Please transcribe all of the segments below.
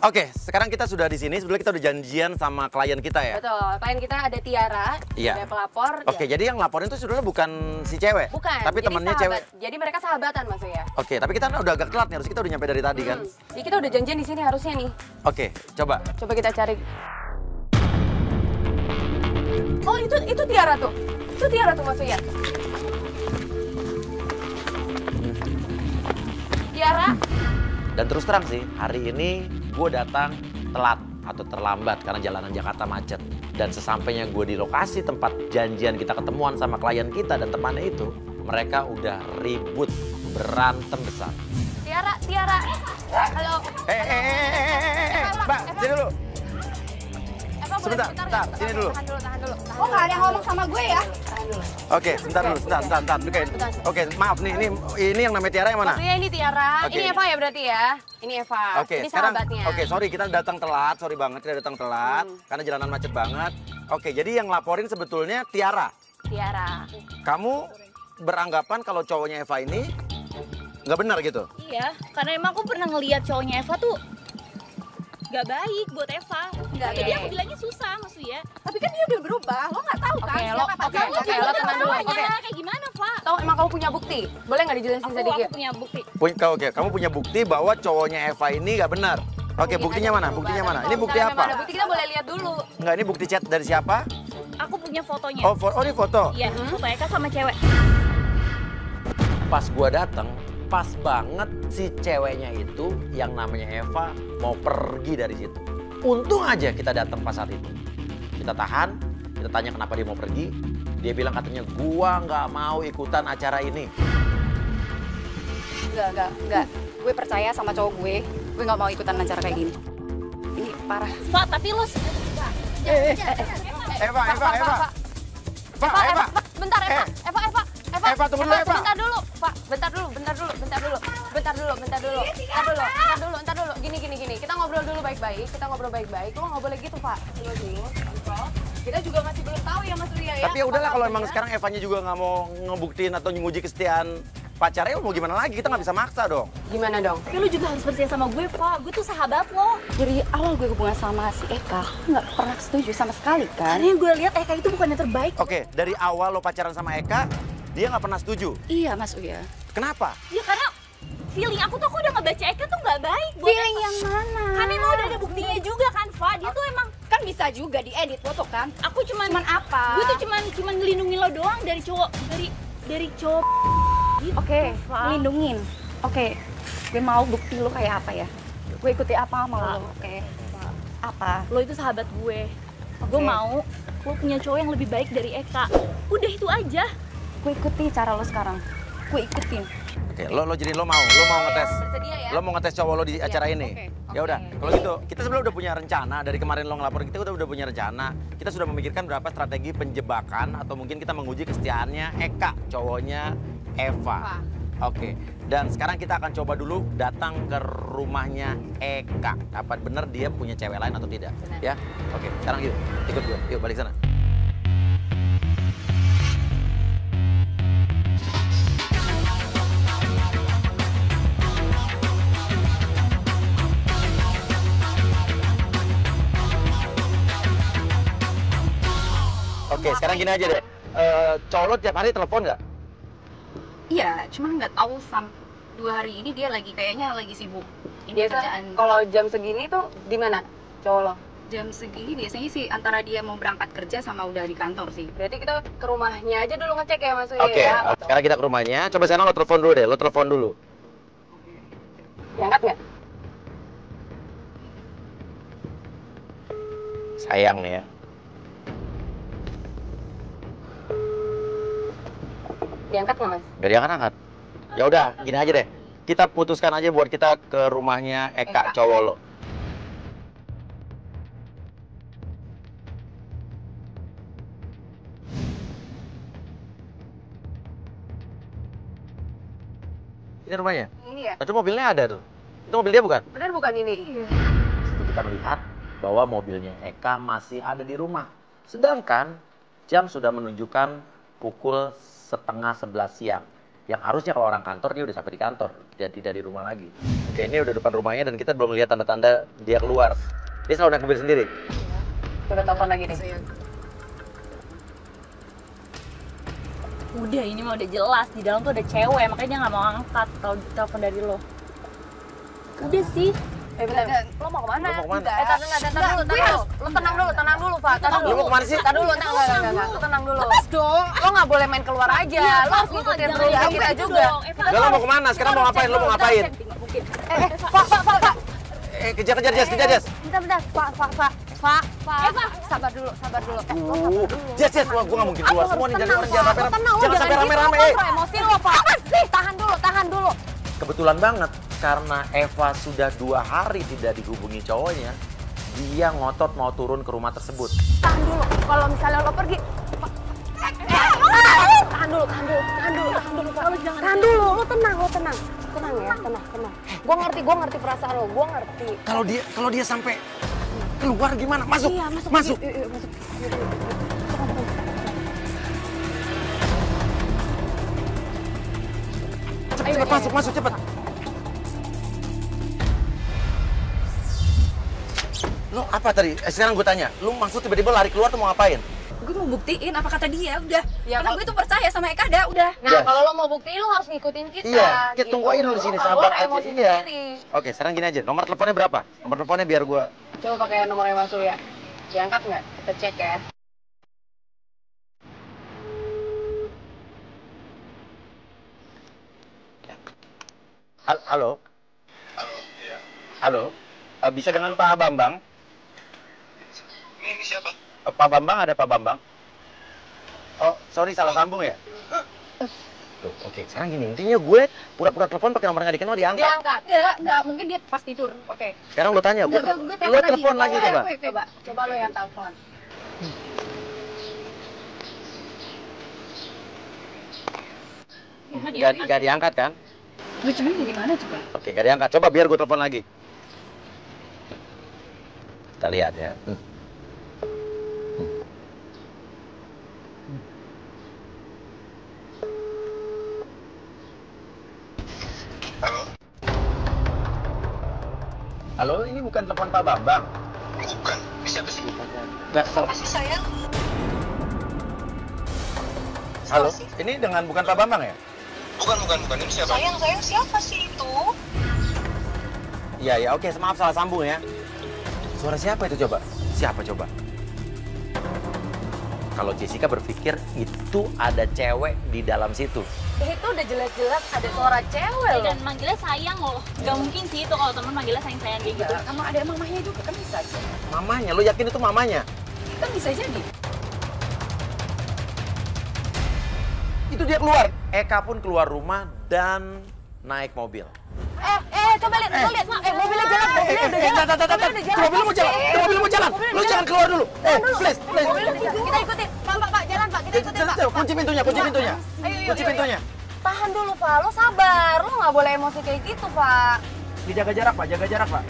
Oke, sekarang kita sudah di sini. Sebenarnya kita udah janjian sama klien kita ya. Betul, klien kita ada Tiara, ada pelapor. Oke, jadi yang laporin itu sebenarnya bukan si cewek, bukan, tapi temennya cewek. Jadi mereka sahabatan maksudnya. Oke, tapi kita udah agak telat nih. Harus kita udah nyampe dari tadi kan. Jadi kita udah janjian di sini harusnya nih. Oke, coba. Coba kita cari. Oh itu Tiara tuh. Itu Tiara tuh maksudnya. Tiara. Dan terus terang sih, hari ini gue datang telat atau terlambat karena jalanan Jakarta macet. Dan sesampainya gue di lokasi tempat janjian kita ketemuan sama klien kita dan temannya itu, mereka udah ribut, berantem besar. Tiara. Halo. Mbak, sini dulu. Sebentar, sini dulu. Tahan dulu. Oh, nggak ada yang ngomong sama gue ya? Oke, sebentar dulu, sebentar. Oke, maaf nih, ini yang namanya Tiara yang mana? Maksudnya ini Tiara, Oke. ini Eva ya berarti ya? Ini Eva, Oke, ini sekarang, sahabatnya. oke, sorry kita datang telat, sorry banget kita datang telat karena jalanan macet banget. Oke, jadi yang laporin sebetulnya Tiara. Tiara. Kamu beranggapan kalau cowoknya Eva ini nggak benar gitu? Iya, karena emang aku pernah ngeliat cowoknya Eva tuh gak baik buat Eva. Jadi aku bilangnya susah Mas Uya. Tapi kan dia udah berubah, lo gak tahu kan? Oke, lo tenang dulu. Oke. Kayak gimana, Pak? Tahu emang kamu punya bukti? Boleh nggak dijelasin sedikit? Aku punya bukti. Oke, kamu punya bukti bahwa cowoknya Eva ini nggak benar. Oke, buktinya mana? Buktinya mana? Ini bukti Kalau memang apa? ada bukti kita boleh lihat dulu. Enggak, ini bukti chat dari siapa? Aku punya fotonya. Oh, ini foto. Iya, foto Eka sama cewek. Pas gua datang, pas banget si ceweknya itu yang namanya Eva mau pergi dari situ. Untung aja kita datang pas saat itu. Kita tahan, kita tanya kenapa dia mau pergi. Dia bilang katanya gua nggak mau ikutan acara ini. Enggak. Gue percaya sama cowok gue. Gue nggak mau ikutan acara kayak gini. Ini parah. Pak, tapi lo... Eva. Bentar, Eva, tunggu dulu, Eva. Bentar dulu, Pak. Bentar dulu. Gini. Kita ngobrol dulu baik-baik. Lo nggak boleh gitu, Pak. Dulu. Kita juga masih belum tahu ya Mas Uya ya. Tapi ya udahlah kalau emang sekarang Evanya juga nggak mau ngebuktiin atau nguji kesetiaan pacarnya, mau gimana lagi? Kita nggak bisa maksa dong. Gimana dong? Tapi lo juga harus percaya sama gue, Pak. Gue tuh sahabat lo. Dari awal gue hubungan sama si Eka, nggak pernah setuju sama sekali kan? Karena yang gue lihat Eka itu bukan yang terbaik. Oke, dari awal lo pacaran sama Eka, dia nggak pernah setuju. Iya Mas Uya. Kenapa? Ya karena feeling aku tuh udah ngebaca Eka tuh nggak baik. Feeling yang mana? Kan emang udah ada buktinya juga kan, Fa. Dia tuh emang Kan bisa juga diedit foto kan? aku cuman apa? gue tuh cuman ngelindungin lo doang dari cowok dari cowok gitu, Oke, Fa. lindungin. Oke, gue mau bukti lo kayak apa ya? Gue ikuti apa mau lo? Oke. Apa? Lo itu sahabat gue. Gue mau lo punya cowok yang lebih baik dari Eka. Udah itu aja. Gue ikuti cara lo sekarang. Gue ikutin. Oke, lo jadi lo mau ngetes. Bersedia ya? Lo mau ngetes cowok lo di acara ini. oke, Ya udah, kalau gitu kita sebenarnya udah punya rencana dari kemarin lo ngelaporin kita udah punya rencana. Kita sudah memikirkan berapa strategi penjebakan atau mungkin kita menguji kesetiaannya Eka, cowoknya Eva. Oke. Dan sekarang kita akan coba dulu datang ke rumahnya Eka. Apa benar dia punya cewek lain atau tidak? Ya. Oke, sekarang yuk ikut gue. Yuk balik sana. Oke, sekarang gini aja deh. Cowok lo tiap hari telepon nggak? Iya, cuman nggak tahu 2 hari ini dia kayaknya lagi sibuk. Ini kerjaan. Kalau jam segini tuh di mana cowok lo? Jam segini biasanya sih antara dia mau berangkat kerja sama udah di kantor sih. Berarti kita ke rumahnya aja dulu ngecek ya Mas Uya Oke, ya? sekarang kita ke rumahnya. Coba sekarang lo telepon dulu deh, lo telepon dulu. Diangkat nggak? Sayang nih ya. Diangkat nggak Mas? Gak diangkat-angkat. Ya udah, gini aja deh. Kita putuskan aja buat kita ke rumahnya Eka, cowok lo. Ini rumahnya? Ini ya? Itu mobilnya ada tuh. Itu mobil dia bukan? Benar bukan ini? Situ kita melihat bahwa mobilnya Eka masih ada di rumah. Sedangkan jam sudah menunjukkan pukul 10:30 siang. Yang harusnya kalau orang kantor dia udah sampai di kantor, tidak di rumah lagi. Oke, ini udah depan rumahnya dan kita belum lihat tanda-tanda dia keluar. Dia selalu naik mobil sendiri. Coba telepon lagi deh. Udah, ini mah udah jelas di dalam tuh ada cewek, makanya dia nggak mau angkat kalau telepon dari lo. Udah sih. Bentar, lo mau kemana? Lo mau kemana? Tar dulu. Lo tenang dulu, Pak. Lo mau kemana sih? Tar dulu, enggak. Lo tenang dulu. Lepas dong. Lo nggak boleh main keluar aja. Lo harus ngikutin perintah kita juga. Lo mau kemana? Sekarang mau ngapain? Lo mau ngapain? Pak. Kejar Jess. Bentar. Pak. Sabar dulu. Jess, gue nggak mungkin keluar semua nih. Jangan rame-rame. Jangan sampai rame-rame. Emosi lo, Pak. Tahan dulu. Kebetulan banget karena Eva sudah 2 hari tidak dihubungi cowoknya, dia ngotot mau turun ke rumah tersebut. Tahan dulu. Kalau misalnya lo pergi, tahan dulu, Pak. Tahan dulu, lo tenang. Tenang ya. Gue ngerti perasaan lo, gue ngerti. Kalau dia sampai keluar gimana? Masuk. Iya, Masuk. Cepet masuk cepet. Lo apa tadi? Sekarang gue tanya, lo maksud tiba-tiba lari keluar tuh mau ngapain? Gue mau buktiin apa kata dia, udah. Ya, Karena gue tuh percaya sama Eka, udah. Nah, kalau lo mau buktiin lo harus ngikutin kita. Iya, kita tunggu aja dulu di sini, sabar aja. Emosi Iya. sendiri. Oke, sekarang gini aja. Nomor teleponnya berapa? Nomor teleponnya biar gue. Coba pakai nomornya masuk ya. Diangkat nggak? Kita cek ya. Halo. Iya. Halo. Bisa dengan Pak Bambang? Ini siapa? Pak Bambang, ada Pak Bambang? Oh, sorry, salah sambung ya? Tuh, oke. Sekarang gini, intinya gue pura-pura telepon pakai nomor nggak dikenal, diangkat. Diangkat. Enggak, mungkin dia pas tidur. Oke. Sekarang lo tanya, gue telepon lagi coba. Coba lo yang telepon. Gak diangkat kan? Lucunya gimana coba? Oke, gak diangkat. Coba biar gue telepon lagi. Kita lihat ya. Halo? Halo, ini bukan telepon Pak Bambang. Bukan. Ini siapa sih? Nggak, Masih sayang? halo, ini dengan bukan Pak Bambang ya? Bukan. Ini siapa? Sayang, siapa sih itu? Iya, oke. Maaf, salah sambung ya. Suara siapa itu coba? Siapa coba? Kalau Jessica berpikir itu ada cewek di dalam situ. Itu udah jelas-jelas ada suara cewek loh. Dan manggilnya sayang loh. Gak mungkin sih itu kalau temen manggilnya sayang-sayang kayak gitu. Sama ada mamahnya juga kan bisa aja. Mamanya, lo yakin itu mamanya? Kan bisa jadi. Itu dia keluar. Eka pun keluar rumah dan naik mobil. Coba lihat. Mobilnya jalan. Mobil mau jalan. Lo jangan keluar dulu. Please. Kita ikutin. Pak, jalan Pak. Kita ikutin Pak. Kunci pintunya. Kunci pintunya. Tahan dulu Pak, lo sabar. Lo nggak boleh emosi kayak gitu Pak. Dijaga jarak, Pak. Jaga jarak, Pak.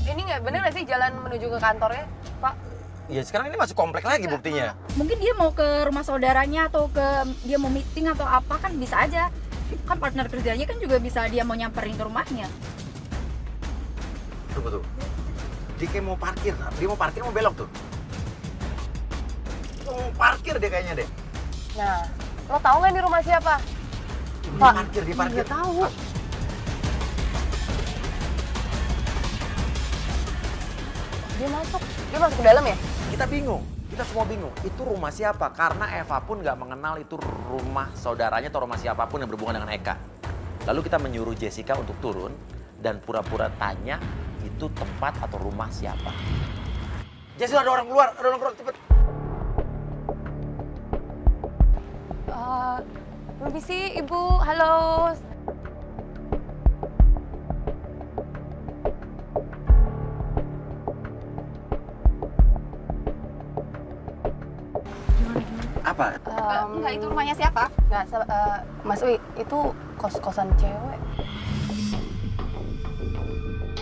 Ini nggak bener nggak sih jalan menuju ke kantornya Pak? Ya sekarang ini masih komplek lagi buktinya. Mungkin dia mau ke rumah saudaranya atau dia mau meeting atau apa kan bisa aja. Kan partner kerjanya kan juga bisa dia mau nyamperin ke rumahnya. Betul. Dia kayak mau parkir. Dia mau parkir mau belok tuh. Mau parkir dia kayaknya deh. Nah, lo tahu nggak ini rumah siapa? Dia parkir. Nggak tahu. Dia masuk ke dalam ya? Kita bingung. Kita semua bingung. Itu rumah siapa? Karena Eva pun nggak mengenal itu rumah saudaranya atau rumah siapapun yang berhubungan dengan Eka. Lalu kita menyuruh Jessica untuk turun dan pura-pura tanya itu tempat atau rumah siapa. Jessica, ada orang keluar, cepet. Permisi Ibu, halo. Apa? Enggak, itu rumahnya siapa? Nggak, Mas Wi, itu kos-kosan cewek.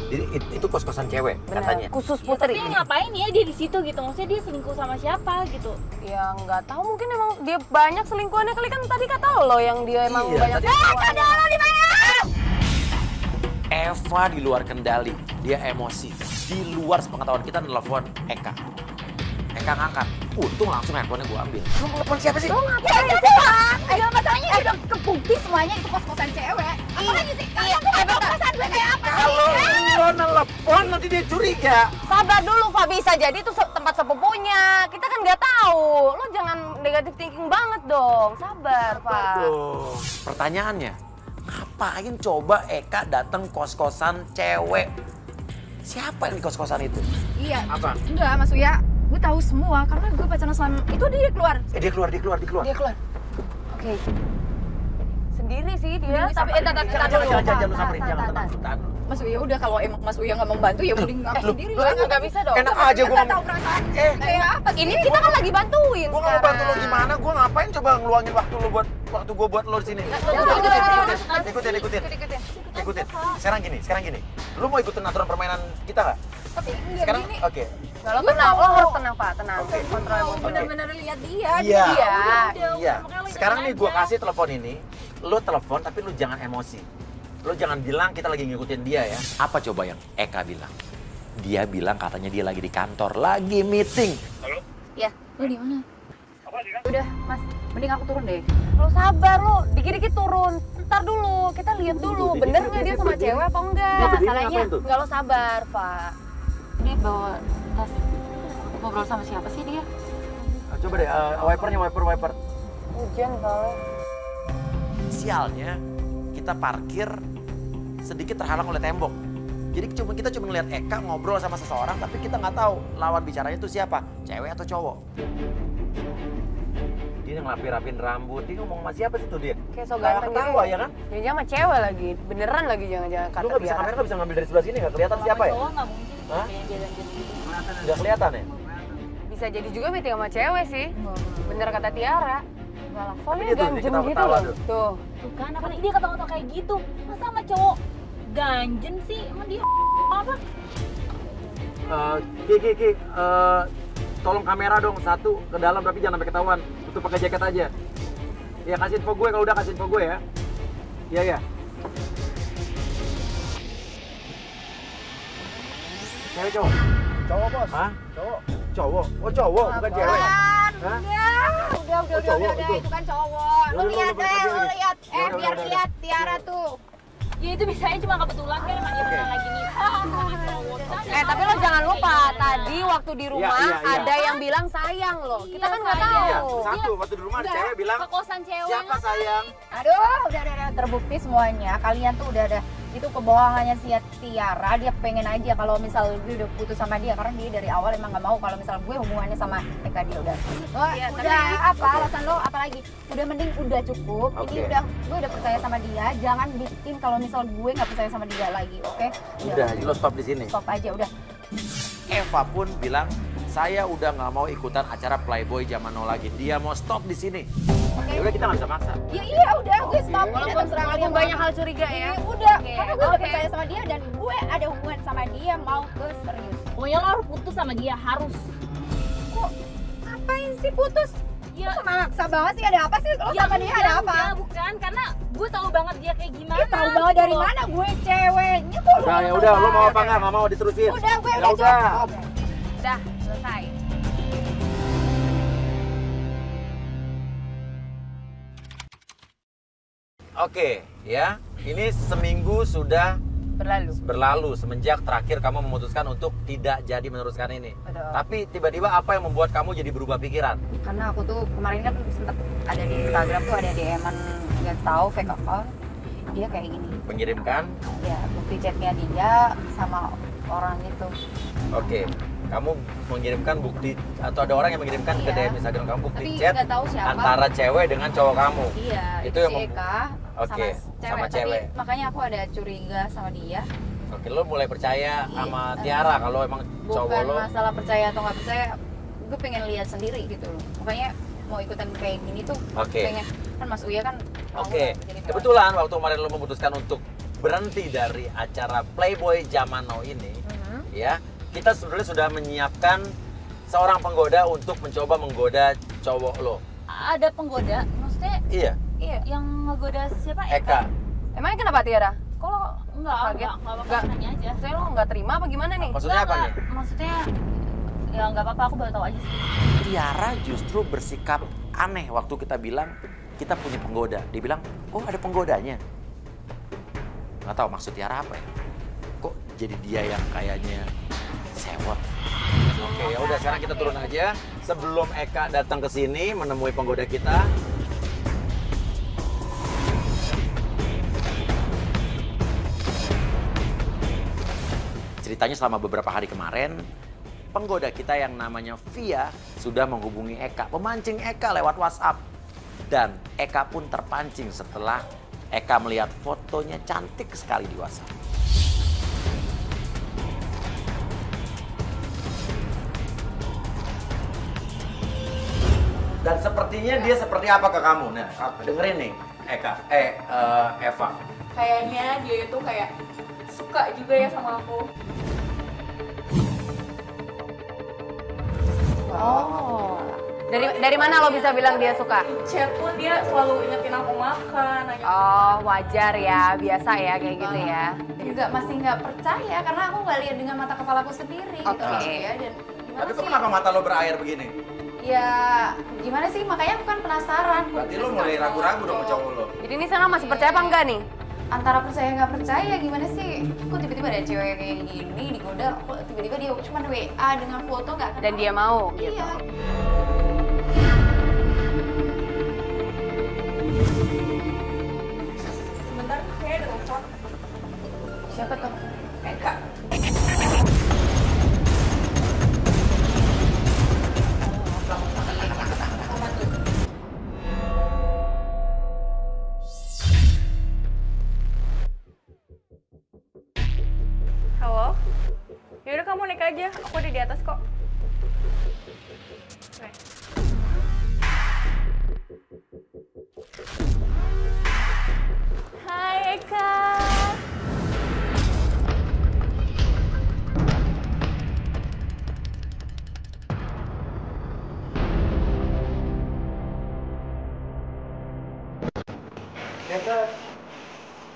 Jadi itu kos-kosan cewek katanya. Khusus Ya, Putri. tapi ngapain ya dia di situ gitu? Maksudnya dia selingkuh sama siapa gitu? Ya nggak tahu, mungkin emang dia banyak selingkuhannya kali, kan tadi kata lo yang dia emang Iya, banyak tadi- selingkuhannya. di mana? Eva di luar kendali, dia emosi. Di luar sepengetahuan kita nelfon Eka. Eka ngangkat. Untung langsung handphonenya gue ambil. Lu telepon siapa sih? Ya udah sih Pak. Ayo masalahnya udah kebukti semuanya itu kos-kosan cewek. Apalagi sih? Kalian tuh emang perasaan gue kayak apa sih? Kalau lo nelfon nanti dia curiga. Sabar dulu, Pak, bisa jadi itu tempat sepupunya. Kita kan nggak tahu. Lo jangan negatif thinking banget dong. Sabar, Pak. Tuh. Pertanyaannya, ngapain coba Eka datang kos-kosan cewek? Siapa yang di kos-kosan itu? Iya. Apa? Enggak, Mas Uya. Gue tahu semua karena gue pacaran sama itu dia keluar. Dia keluar. Dia keluar. Oke. Sendiri sih dia. Tapi Jangan lu samperin, jangan tenang. Mas Uya udah, kalau emang Mas Uya nggak membantu ya mending aku sendiri. Lu nggak bisa dong. Enak aja gue Nggak tahu perasaan. Kayak apa sih? Ini kita kan lagi bantuin. Gue nggak bantu lo gimana, gue ngapain coba ngeluangin waktu gue buat lo di sini. Ikutin. Sekarang gini. Lu mau ikutin aturan permainan kita nggak? Tapi enggak Sekarang, gini. oke. Kalau tenang, lo harus tenang, Pak, tenang. Oke. Kontrol emosi. Bener-bener lihat dia. Iya. Iya. Sekarang nih gue kasih telepon ini, lo telepon tapi lo jangan emosi. Lo jangan bilang kita lagi ngikutin dia ya. Apa coba yang Eka bilang? Dia bilang katanya dia lagi di kantor, lagi meeting. Ya, lu di mana? Udah, Mas, mending aku turun deh. Lo sabar, lo dikit-dikit turun. Ntar dulu, kita lihat dulu. Bener nggak dia sama cewek apa enggak? Nggak, berdiri Masalahnya, ngapain tuh? nggak, lo sabar, Pak. Dia bawa tas. Ngobrol sama siapa sih dia? Coba deh, wiper. Hujan kali. Sialnya, kita parkir sedikit terhalang oleh tembok. Jadi kita cuma ngeliat Eka ngobrol sama seseorang, tapi kita nggak tahu lawan bicaranya itu siapa, cewek atau cowok. Dia ngelapin rambut, dia ngomong sama siapa sih tuh dia? Kayak so Kayak ganteng ketawa gitu. ya kan? Jangan sama cewek lagi, beneran lagi jangan-jangan kata Lu nggak bisa dia. kamera nggak bisa ngambil dari sebelah sini nggak kelihatan siapa ya? Cowok nggak mungkin Hah? kayak jalan-jalan gitu. Nggak kelihatan ya? Bisa jadi juga meeting sama cewek sih. Bener kata Tiara. Soalnya dia tuh, dia ganjen gitu ketawa-ketawa loh. tuh. Tuh. Tuh kan, apalagi dia ketawa-ketawa kayak gitu. Masa sama cowok ganjen sih? Emang dia apa? Ki, tolong kamera dong satu ke dalam tapi jangan sampai ketahuan. Tutup pakai jaket aja. Ya kasih info gue kalau udah kasih info gue ya. Iya. Cewek cowok? Cowok bos. Hah? Cowok. Cowok? Oh cowok, bukan cewek. Hah? Udah, itu kan cowok. Lu lihat lihat. biar lihat Tiara tuh. Ya itu biasanya cuma kebetulan kan emang dia beneran lagi nikah sama cowok. Tapi lo jangan lupa, tadi waktu di rumah Iya. ada yang bilang sayang lo. Kita kan nggak sayang. Iya, tahu. satu waktu di rumah ada cewek bilang, Ke kosan cewek. siapa sayang? Aduh, udah terbukti semuanya. Kalian tuh udah ada itu kebohongannya si Tiara. Dia pengen aja kalau misal gue udah putus sama dia karena dia dari awal emang nggak mau kalau misal gue hubungannya sama Eka dia udah. Oh, Iya, udah apa alasan lo apalagi? Udah mending udah cukup. Oke. Ini udah gue udah percaya sama dia. Jangan bikin kalau misal gue nggak percaya sama dia lagi, oke? Udah, lo stop di sini. Stop aja udah. Eva pun bilang, saya udah nggak mau ikutan acara Playboy zaman now lagi. Dia mau stop di sini. Ya udah kita nggak bisa maksa. Ya iya udah gue stop. Walaupun Udah, terserah kalian banyak hal curiga ya. Udah, Oke, karena gue udah oke. percaya sama dia dan gue ada hubungan sama dia mau ke serius. Pokoknya lo harus putus sama dia, harus. Kok ngapain sih putus? Ya, Kok maksa banget sih, ada apa sih? Lo sama dia ada apa? Bukan, karena gue tahu banget dia kayak gimana. Dia tahu banget dari gitu. mana gue ceweknya tuh. Udah, ya udah, lo mau apa nggak? Nggak mau diterusin? Udah, gue Ya udah udah. cukup. Udah, selesai. Oke, ya. Ini seminggu sudah berlalu semenjak terakhir kamu memutuskan untuk tidak jadi meneruskan ini. Betul. Tapi tiba-tiba apa yang membuat kamu jadi berubah pikiran? Karena aku tuh kemarin kan sempet ada di Instagram tuh ada DM-an nggak tahu fake account. Dia kayak gini. Mengirimkan? Ya, bukti chatnya dia sama orang itu. Oke. Kamu mengirimkan bukti atau ada orang yang mengirimkan ke Iya. DM Instagram kamu bukti Tapi chat nggak tahu siapa. antara cewek dengan cowok kamu. Iya, Itu itu yang si mem- Eka Oke, sama Tapi cewek. makanya aku ada curiga sama dia. Oke, lo mulai percaya sama Tiara kalau emang cowok Bukan lo. masalah percaya atau nggak percaya, gue pengen lihat sendiri gitu loh. Makanya mau ikutan kayak gini tuh Oke. pengen, kan Mas Uya kan mau Oke, jadi kebetulan waktu kemarin lo memutuskan untuk berhenti dari acara Playboy zaman now ini, ya, kita sebenarnya sudah menyiapkan seorang penggoda untuk mencoba menggoda cowok lo. Ada penggoda, maksudnya Iya, yang ngegoda siapa? Eka. Emangnya kenapa Tiara? Kok lo Enggak apa-apa, nanya aja. saya lo nggak terima apa gimana nih? Maksudnya apa nih? Maksudnya, ya nggak apa-apa, aku baru tahu aja sih. Tiara justru bersikap aneh waktu kita bilang kita punya penggoda. Dia bilang, oh ada penggodanya. Nggak tahu maksud Tiara apa ya? Kok jadi dia yang kayaknya sewot? Oke, ya udah sekarang kita turun aja. Sebelum Eka datang ke sini menemui penggoda kita. Ceritanya selama beberapa hari kemarin, penggoda kita yang namanya Via sudah menghubungi Eka, memancing Eka lewat WhatsApp. Dan Eka pun terpancing setelah Eka melihat fotonya cantik sekali di WhatsApp. Dan sepertinya dia seperti apa ke kamu? Nah, dengerin nih, Eva. Kayaknya dia itu kayak suka juga ya sama aku. Oh. Dari mana lo bisa bilang dia suka? Chat pun dia selalu ingetin aku makan, nanya. Oh, wajar ya, biasa ya kayak gitu ya. Juga masih nggak percaya karena aku nggak lihat dengan mata kepalaku sendiri gitu loh ya. Dan gimana Tapi kok sih? kenapa mata lo berair begini? Ya gimana sih, makanya aku kan penasaran. Berarti lo mulai ragu-ragu dong sama cowok lo. Jadi ini sana masih percaya apa enggak nih? Antara percaya nggak percaya, gimana sih? Kok tiba-tiba ada cewek kayak gini digoda, kok tiba-tiba dia cuma WA dengan foto nggak kenal. Dan dia mau gitu. Iya. Sebentar, kayak ada telepon. Siapa tuh? Eka. Halo? Yaudah kamu naik aja, aku udah di atas kok. Oke. Hai Eka. Ternyata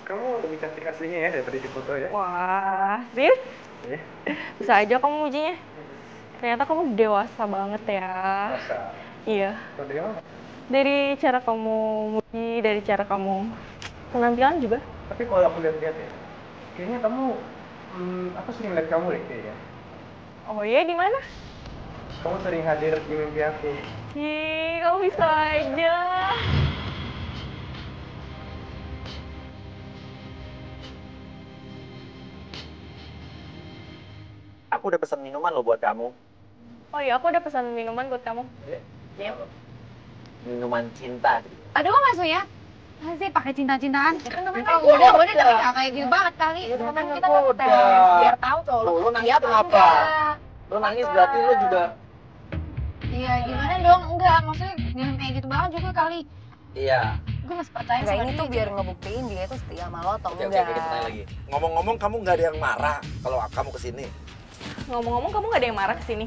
kamu lebih cantik aslinya ya daripada di foto ya. Wah, serius? Iya. Bisa aja kamu ujinya. Ternyata kamu dewasa banget ya. Masa? Iya. Kau dari mana? Dari cara kamu muji, dari cara kamu penampilan juga. Tapi kalau aku lihat-lihat ya, kayaknya kamu, aku sering lihat kamu deh kayaknya. Oh iya, di mana? Kamu sering hadir di mimpi aku. Ih, kamu bisa aja. Aku udah pesan minuman lo buat kamu. Oh iya, aku udah pesan minuman buat kamu. Iya. Minuman cinta. Aduh maksudnya? Masih pakai cinta-cintaan. Ya kan namanya udah tapi nggak kayak gitu banget kali. Kan kita biar tahu tuh. Lo nangis kenapa? Lo nangis berarti lo juga. Iya gimana dong? Enggak, maksudnya jangan kayak gitu banget juga kali. Iya. Gue masih percaya Enggak, sama ini dia. tuh biar ngebuktiin dia tuh setia sama lo atau Oke, enggak. kita tanya lagi. Ngomong-ngomong kamu nggak ada yang marah kalau kamu kesini? Ngomong-ngomong, kamu gak ada yang marah kesini?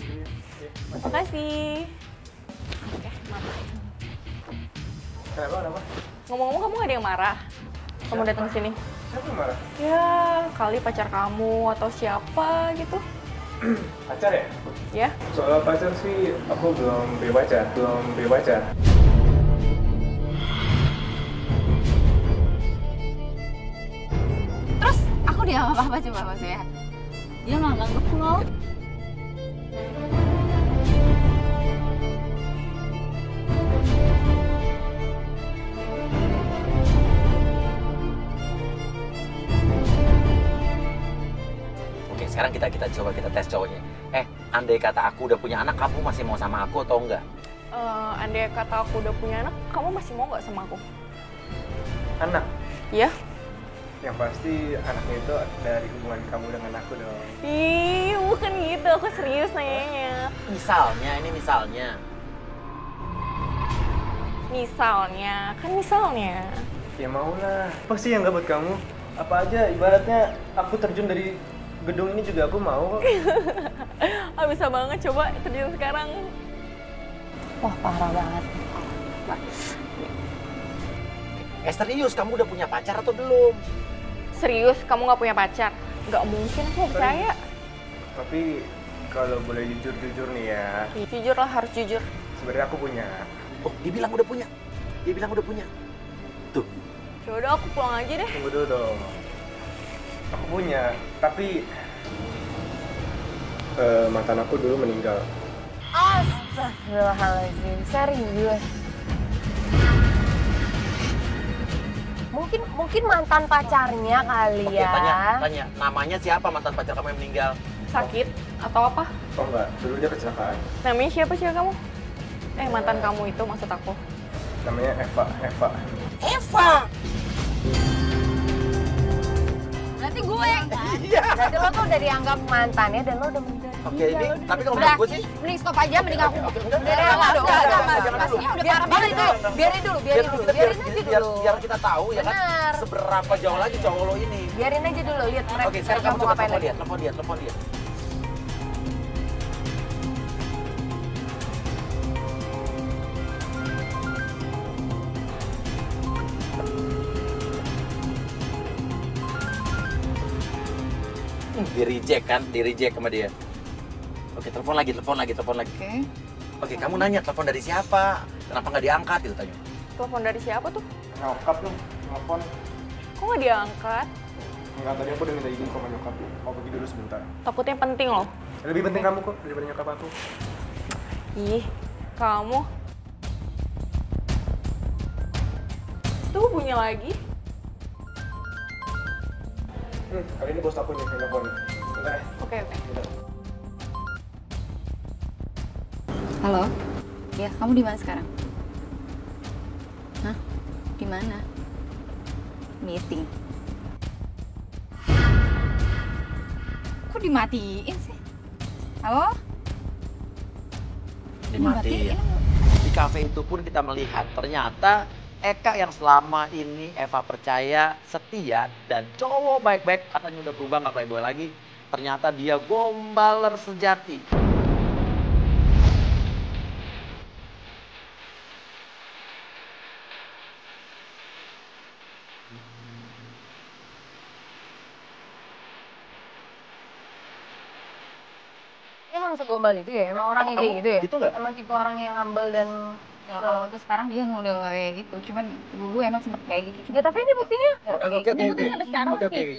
Makasih. Oke, maaf. Kenapa? Ngomong-ngomong, kamu gak ada yang marah? Kamu datang ke sini? Siapa yang marah? Ya, kali pacar kamu atau siapa gitu. Pacar ya? Ya? Soal pacar sih, aku belum berpacar. Terus aku dianggap apa coba maksudnya? Dia nggak nganggep lo. Oke, sekarang kita coba tes cowoknya. Andai kata aku udah punya anak, kamu masih mau sama aku atau enggak? Andai kata aku udah punya anak, kamu masih mau gak sama aku? Anak? Iya? Yang pasti anaknya itu dari hubungan kamu dengan aku dong. Ih, bukan gitu, aku serius nanyanya. Misalnya. Misalnya. Ya maulah. Pasti yang gak buat kamu. apa aja, ibaratnya aku terjun dari gedung ini juga aku mau kok. Ah, bisa banget, coba terjun sekarang. Wah, parah banget. Serius, kamu udah punya pacar atau belum? Serius, kamu nggak punya pacar? Nggak mungkin, aku nggak percaya. Tapi kalau boleh jujur-jujur nih ya, Jujur lah, harus jujur. sebenarnya aku punya. Oh, dia bilang udah punya. Dia bilang udah punya. Tuh. Yaudah, aku pulang aja deh. Tunggu dulu dong. Aku punya, tapi mantan aku dulu meninggal. Astagfirullahaladzim, serius. Mungkin mantan pacarnya kali Oke, ya. tanya. Namanya siapa mantan pacar kamu yang meninggal? Sakit atau apa? Oh enggak, dulu dia kecelakaan. Namanya siapa sih kamu? Mantan kamu itu maksud aku. Namanya Eva. Eva! Berarti gue yang kan? Iya. Berarti lo tuh udah dianggap mantannya dan lo udah meninggal. Oke, ini tapi kalau Udah, menurut gue sih mending stop aja, mending aku. enggak. Udah parah banget itu. Biarin dulu. Biarin aja dulu. Biar kita tahu ya kan Bener. seberapa jauh lagi cowok lo ini. Biarin aja dulu, lihat mereka. Oke, sekarang kamu mau coba ngapain lagi. telepon dia. Di reject sama dia. Oke, telepon lagi. Oke, kamu nanya telepon dari siapa? Kenapa nggak diangkat gitu tanya. Telepon dari siapa tuh? Nyokap tuh, telepon. Kok nggak diangkat? Enggak, tadi aku udah minta izin sama nyokap. Mau pergi dulu sebentar. Takutnya penting loh. Lebih penting kamu kok daripada nyokap aku. Ih, kamu. Tuh bunyi lagi. Kali ini bos aku nih yang telepon. Bentar ya. Oke. Bentar. Halo? Ya, kamu di mana sekarang? Hah? Di mana? Meeting. Kok dimatiin sih? Halo? Dimatiin. Di kafe itu pun kita melihat ternyata Eka yang selama ini Eva percaya setia dan cowok baik-baik, katanya udah berubah nggak playboy lagi, ternyata dia gombaler sejati. Emang segombal itu ya? Emang orangnya kayak gitu ya? Gitu nggak? Emang tipe orang yang humble dan Kalau tuh sekarang dia udah nggak kayak gitu, cuman dulu emang sempet kayak gitu. ya tapi ini buktinya.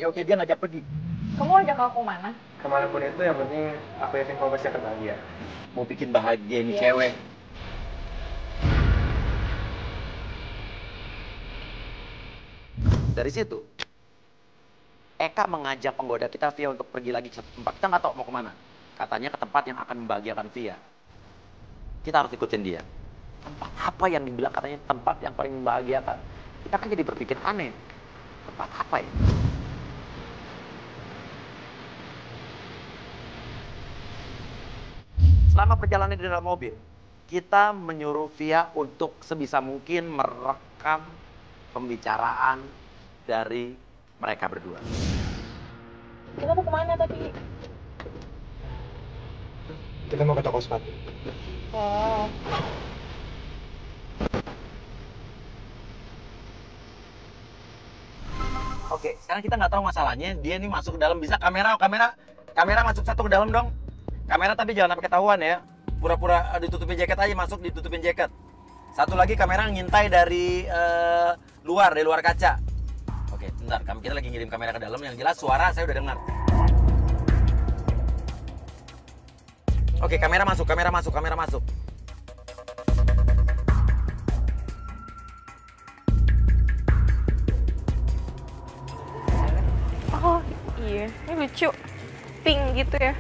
Oke, dia ngajak pergi. Kamu ajak aku mana? Kemana pun itu yang penting aku yakin kamu pasti akan bahagia. Mau bikin bahagia ini cewek. Dari situ, Eka mengajak penggoda kita Via untuk pergi lagi ke tempat. Kita nggak tahu mau kemana. Katanya ke tempat yang akan membahagiakan Via. Kita harus ikutin dia. Tempat apa yang dibilang katanya tempat yang paling membahagiakan? Kita kan jadi berpikir aneh. Tempat apa ya? Selama perjalanan di dalam mobil, kita menyuruh Via untuk sebisa mungkin merekam pembicaraan dari mereka berdua. Kita mau kemana tadi? Kita mau ke toko sepatu. Oh. Oke, sekarang kita nggak tahu masalahnya. Dia nih masuk ke dalam, bisa kamera masuk satu ke dalam dong. Kamera tapi jangan sampai ketahuan ya. Pura-pura ditutupin jaket aja, masuk ditutupin jaket. Satu lagi kamera ngintai dari luar kaca. Oke, bentar, kita lagi ngirim kamera ke dalam. Yang jelas suara saya udah dengar. Oke, kamera masuk. Oh, iya. Ini lucu. Pink gitu ya.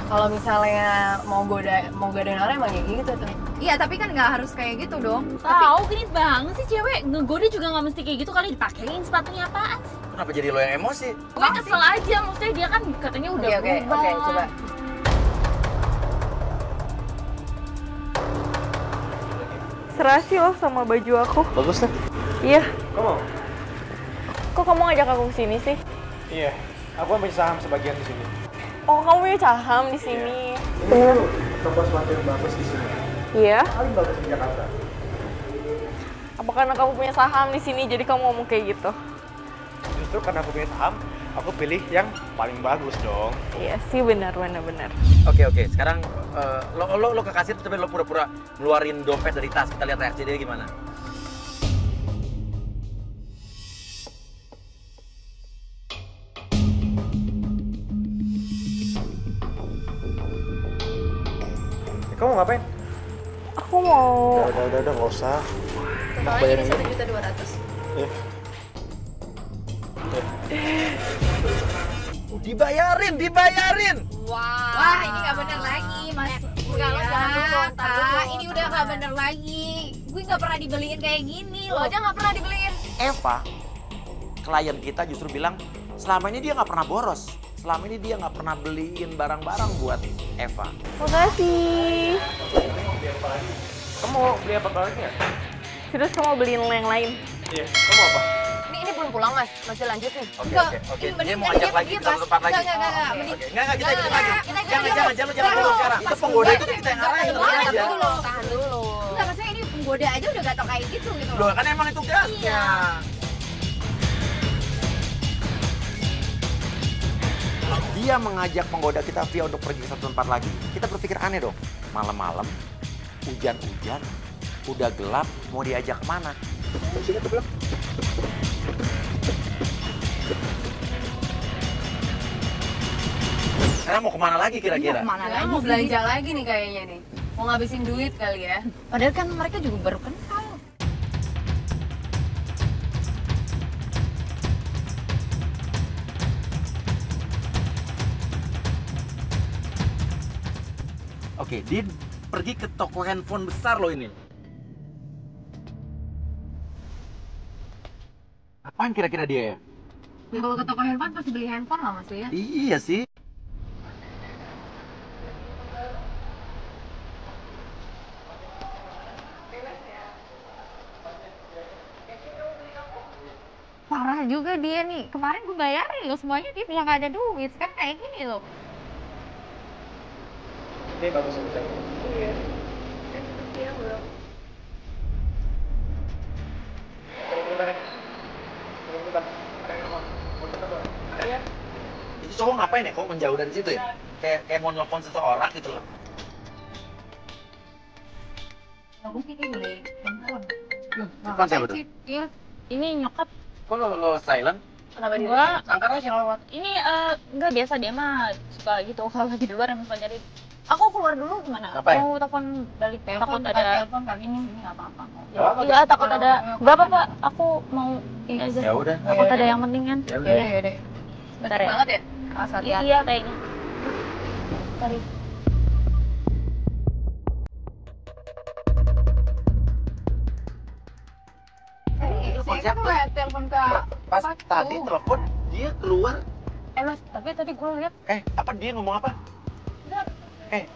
Kalau misalnya mau godain orang emang kayak gitu tuh. Iya, tapi kan nggak harus kayak gitu dong. Tahu genit banget sih cewek. Ngegoda juga nggak mesti kayak gitu kali, dipakein sepatunya apaan sih? kenapa jadi lo yang emosi? Gue kesel aja, maksudnya dia kan katanya udah berubah. Oke, coba. Serasi loh sama baju aku. Bagus deh. Iya. Kamu? Kok kamu ngajak aku kesini sih? Iya. Aku ambil saham sebagian di sini. Oh, kamu punya saham di sini. Ini toko sepatu yang bagus di sini. Iya. Paling bagus di Jakarta. Apa karena kamu punya saham di sini jadi kamu ngomong kayak gitu? Justru karena aku punya saham, aku pilih yang paling bagus dong. Iya sih, benar. Oke. Sekarang lo ke kasir tapi lo pura-pura ngeluarin dompet dari tas. Kita lihat reaksi dia gimana. Kamu ngapain? Aku mau... Udah, nggak usah. Totalnya jadi 1.200.000. Iya. Dibayarin. Wah, ini nggak bener lagi, Mas. Enggak, lo jangan dulu dong, ini udah nggak bener lagi. Gue nggak pernah dibeliin kayak gini, lo aja nggak pernah dibeliin. Eva, klien kita justru bilang selama ini dia nggak pernah boros. Selama ini dia nggak pernah beliin barang-barang buat Eva. Makasih. Kamu beli apa lagi ya? Terus kamu beliin yang lain? Iya. Kamu apa? Ini belum pulang, Mas. Masih lanjut nih. Oke. Ini Dia mending mau kan ajak dia lagi pergi, kita Mas. tempat lagi. Enggak, Oke. Enggak, kita ikut lagi. Kita Jangan dulu sekarang. Itu penggoda itu kita yang arahin Tahan aja. dulu, tahan dulu. Enggak, maksudnya ini penggoda aja udah gatok kayak gitu gitu. Loh, kan emang itu gasnya. Dia mengajak penggoda kita via untuk pergi ke satu tempat lagi. Kita berpikir aneh dong. Malam-malam, hujan-hujan, udah gelap, mau diajak kemana? Sini tuh belum. Sekarang mau kemana lagi kira-kira? Kemana lagi? Mau belanja lagi nih kayaknya nih. Mau ngabisin duit kali ya. Padahal kan mereka juga baru kenal. Oke, dia pergi ke toko handphone besar loh ini. Apaan kira-kira dia ya? Ya, kalau ke toko handphone pasti beli handphone lah, Mas ya. Iya sih. Parah juga dia nih. Kemarin gue bayarin loh semuanya, dia bilang gak ada duit. Sekarang kayak gini loh. Ini bagus bisa. Itu cowok ngapain ya? Kok menjauh dari situ ya? Kayak mau nelfon seseorang gitu loh. Aku sih dia beli handphone. Telepon siapa tuh? Iya, ini nyokap. Kok lo silent? Kenapa dia? Gua, Angkat aja lewat. ini enggak biasa dia mah suka gitu kalau lagi di luar emang suka nyari. Aku keluar dulu gimana? Ngapain? Mau telepon balik, takut Bukan ada. telepon kali ini nggak apa-apa. Iya, takut ada. Enggak apa-apa, aku mau ini aja. Ya udah. Takut ada yang penting kan. Ya udah. Ya deh. Bentar ya. Banget ya. Asal lihat. Iya kayaknya. Sorry. Telepon siapa? Telepon ke Pas tadi telepon dia keluar. Mas, tapi tadi gue lihat Apa dia ngomong apa?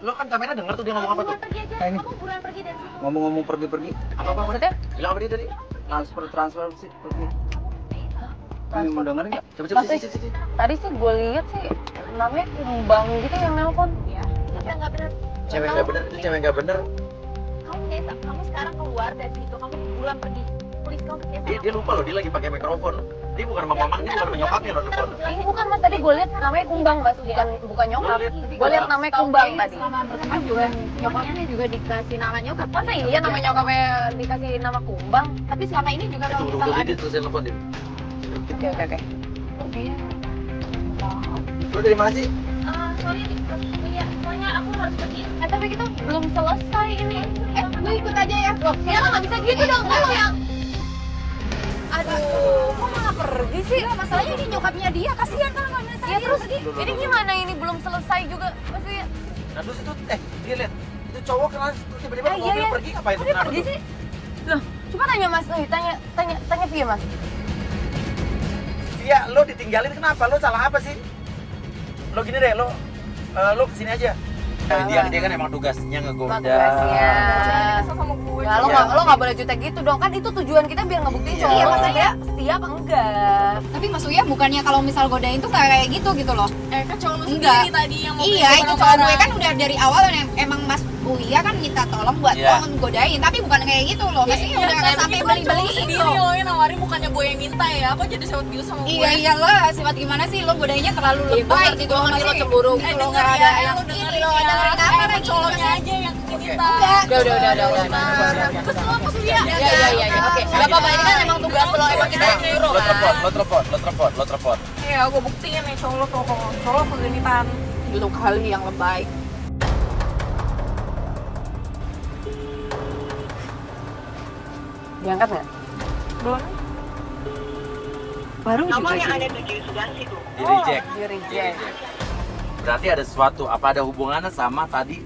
Lo kan kamera denger tuh dia ngomong apa tuh? pergi aja. Ini. Kamu buruan pergi dari sini. Ngomong-ngomong pergi-pergi. Apa maksudnya? Bilang apa dia tadi? Transfer sih pergi. Kamu mau denger nggak? Coba. Tadi sih gue lihat sih namanya Kumbang gitu yang nelpon. Iya. Tapi nggak benar. Cewek nggak bener, itu cewek nggak bener. Kamu sekarang keluar dari situ, kamu buruan pergi. Please, kamu pergi sama Dia lupa loh, dia lagi pakai mikrofon. Dia bukan sama mamanya, dia bukan sama nyokapnya loh telepon. Ini bukan, Mas, tadi gue lihat namanya Kumbang, Mas, bukan nyokap. Gue lihat namanya Kumbang tadi. Sama berteman juga nyokapnya juga dikasih nama nyokap. Masa iya nama nyokapnya dikasih nama Kumbang? Tapi selama ini juga kalau Tunggu, misalnya dia terusin telepon dia. Oke. Lo dari mana sih? sorry, iya, soalnya aku harus pergi. Tapi kita belum selesai ini. gue ikut aja ya. Loh, ya nggak bisa gitu dong, lo yang Aduh, kok malah pergi sih? Enggak, masalahnya ini nyokapnya dia, kasihan kalau nggak misalnya Ya dia terus, pergi. ini gimana ini belum selesai juga? Maksudnya, Nah terus itu, dia lihat. Itu cowok kelas, tiba-tiba iya, mobil iya. pergi ngapain? Kok dia pergi sih? Loh, coba tanya Mas, tanya Via, Mas. Via Iya, lo ditinggalin kenapa? Lo salah apa sih? Lo gini deh, lo kesini aja. Dia kan emang tugasnya ngegoda. Tugasnya. sama gue. Nah, lo nggak boleh jutek gitu dong. Kan itu tujuan kita biar ngebuktiin cowok Iya, lo maksudnya setia apa enggak. Tapi Mas Uya bukannya kalau misal godain tuh nggak kayak gitu lo? Kan cowok lu Enggak. sendiri tadi yang mau Iya, itu cowok gue kan udah dari awal emang Mas Uya kan minta tolong buat Iya. lo godain, tapi bukan kayak gitu loh. Maksudnya udah nggak sampai beli-beliin sendiri loh. lo yang nawarin, bukannya gue yang minta ya. Kok jadi sewot gitu sama gue? Iya iyalah, sifat gimana sih lo godainnya terlalu lebay gitu loh, ngerti lo masih cemburu Eh, gitu. denger nggak ya, ada yang lo ini dengerin loh, ya. dengerin apa lagi Cowoknya maksudnya? aja yang minta. Enggak. Udah. Kesel apa sih dia? Ya. Oke, nggak apa-apa. Ini kan emang tugas lo, emang kita yang nyuruh Lo kan. telepon. Iya, gue buktiin nih cowok lo tuh. Cowok lo kegenitan. Lu kali yang lebay. Diangkat nggak? Belum. Baru Nomor juga yang sih. Anda tuju sudah sibuk. Di reject. Di reject. Berarti ada sesuatu, apa ada hubungannya sama tadi?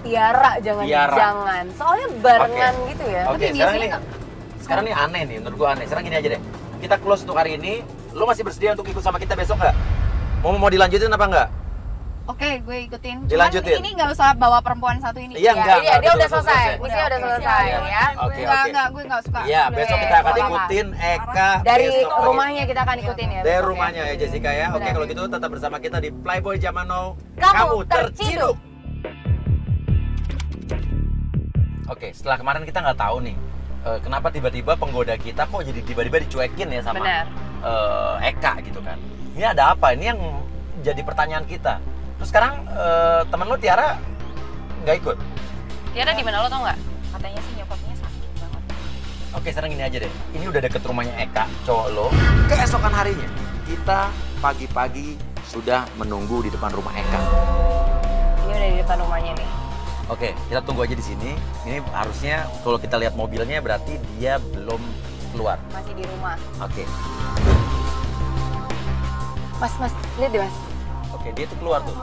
Tiara, Tiara. jangan. Soalnya barengan gitu ya. Oke, sekarang ini aneh nih, menurut gua aneh. Sekarang gini aja deh. Kita close untuk hari ini. Lo masih bersedia untuk ikut sama kita besok nggak? Mau dilanjutin apa nggak? Oke, gue ikutin. Dilanjutin. Cuman ini nggak usah bawa perempuan satu ini. Iya, enggak. Iya, dia betul, udah betul, selesai. selesai. Misinya udah selesai ya. Oke, Enggak, gue nggak suka. Iya, besok kita akan Boleh, ikutin Eka Dari besok pagi. rumahnya kita akan ikutin ya. Dari besok ya. rumahnya ya Jessica ya. Oke, Benar. kalau gitu tetap bersama kita di Playboy Zaman Now. Kamu terciduk. Oke, setelah kemarin kita nggak tahu nih kenapa tiba-tiba penggoda kita kok jadi tiba-tiba dicuekin ya sama Benar. Eka gitu kan. Ini ada apa? Ini yang jadi pertanyaan kita. Terus sekarang teman lo Tiara nggak ikut? Tiara di mana lo tau nggak? Katanya sih nyokapnya sakit banget. Oke, sekarang gini aja deh. Ini udah deket rumahnya Eka, cowok lo. Keesokan harinya, kita pagi-pagi sudah menunggu di depan rumah Eka. Ini udah di depan rumahnya nih. Oke, kita tunggu aja di sini. Ini harusnya kalau kita lihat mobilnya berarti dia belum keluar. Masih di rumah. Oke. Mas, lihat deh mas. Oke, dia tuh keluar tuh.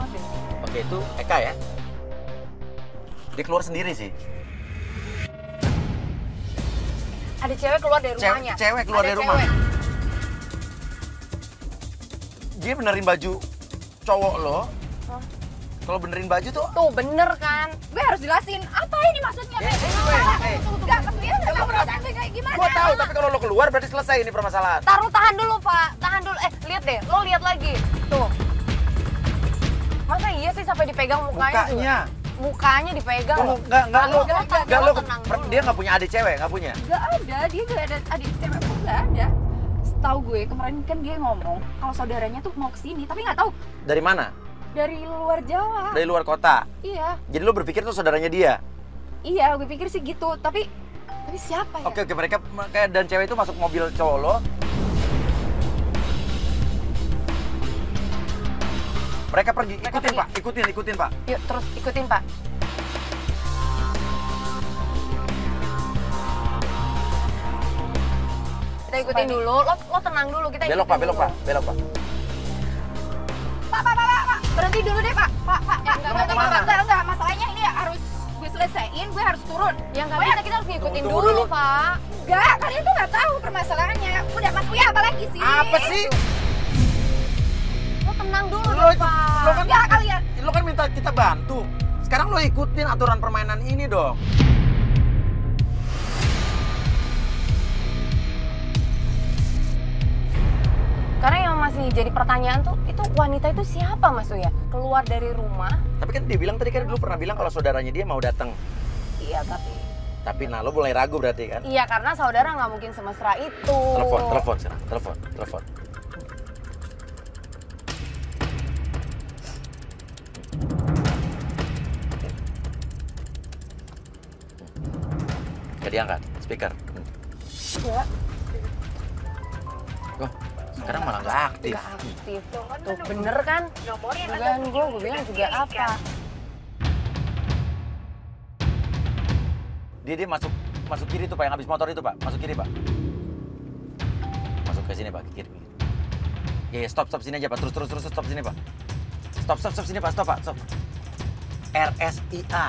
Oke, itu Eka ya. Dia keluar sendiri sih. Ada cewek keluar dari rumahnya. Cewek keluar Ada dari rumah. cewek. Dia benerin baju cowok lo. Kalau benerin baju tuh Tuh bener kan? Gue harus jelasin apa ini maksudnya. Enggak, maksudnya enggak tahu perasaan gue kayak gimana. gua tahu, tapi kalau lo keluar berarti selesai ini permasalahan. Tahan dulu Pak, tahan dulu. Lihat deh, lo lihat lagi. Tuh. Masa iya sih sampai dipegang mukanya? Mukanya. Mukanya dipegang. Lo enggak lo tenang dulu. dia nggak punya adik cewek, nggak punya. Enggak ada, dia enggak ada adik cewek pun enggak ada. Setahu gue kemarin kan dia ngomong kalau saudaranya tuh mau kesini, tapi nggak tahu Dari mana? dari luar Jawa. Dari luar kota. Iya, Jadi lo berpikir tuh saudaranya dia. iya, gue pikir sih gitu. Tapi siapa ya? Oke, mereka dan cewek itu masuk mobil cowok lo. Mereka pergi, ikutin pergi. Pak, ikutin Pak. Yuk terus ikutin Pak. Kita ikutin dulu, lo tenang dulu, kita Belok Pak, ikutin belok dulu. Pak, belok Pak. Pak, berhenti dulu deh Pak. Pak, enggak, berhenti, kemana? enggak, masalahnya ini harus gue selesaiin, gue harus turun. Yang nggak bisa kita harus ngikutin Tunggu dulu, dulu. Pak. Enggak, kalian tuh nggak tahu permasalahannya. Udah Mas Uya apa lagi sih? Apa sih? Lo tenang dulu Lo dong, itu, Pak. lo kan Enggak, kalian. Lo kan minta kita bantu. Sekarang lo ikutin aturan permainan ini dong. Karena yang masih jadi pertanyaan tuh, itu wanita itu siapa Mas Uya? Keluar dari rumah. Tapi kan dia bilang tadi kan dulu pernah bilang kalau saudaranya dia mau datang. Iya, tapi Nah lo mulai ragu berarti kan? iya karena saudara nggak mungkin semesra itu. Telepon sekarang, telepon. Gak diangkat, speaker. Ya, Oh, sekarang malah nggak aktif. nggak aktif. Tuh bener kan? Dugaan gue bilang juga apa? Dia masuk kiri tuh Pak, yang habis motor itu Pak. Masuk kiri Pak. Masuk ke sini Pak, ke kiri. Ya, stop sini aja Pak. Terus stop sini Pak. Stop sini Pak, stop Pak, stop. RSIA.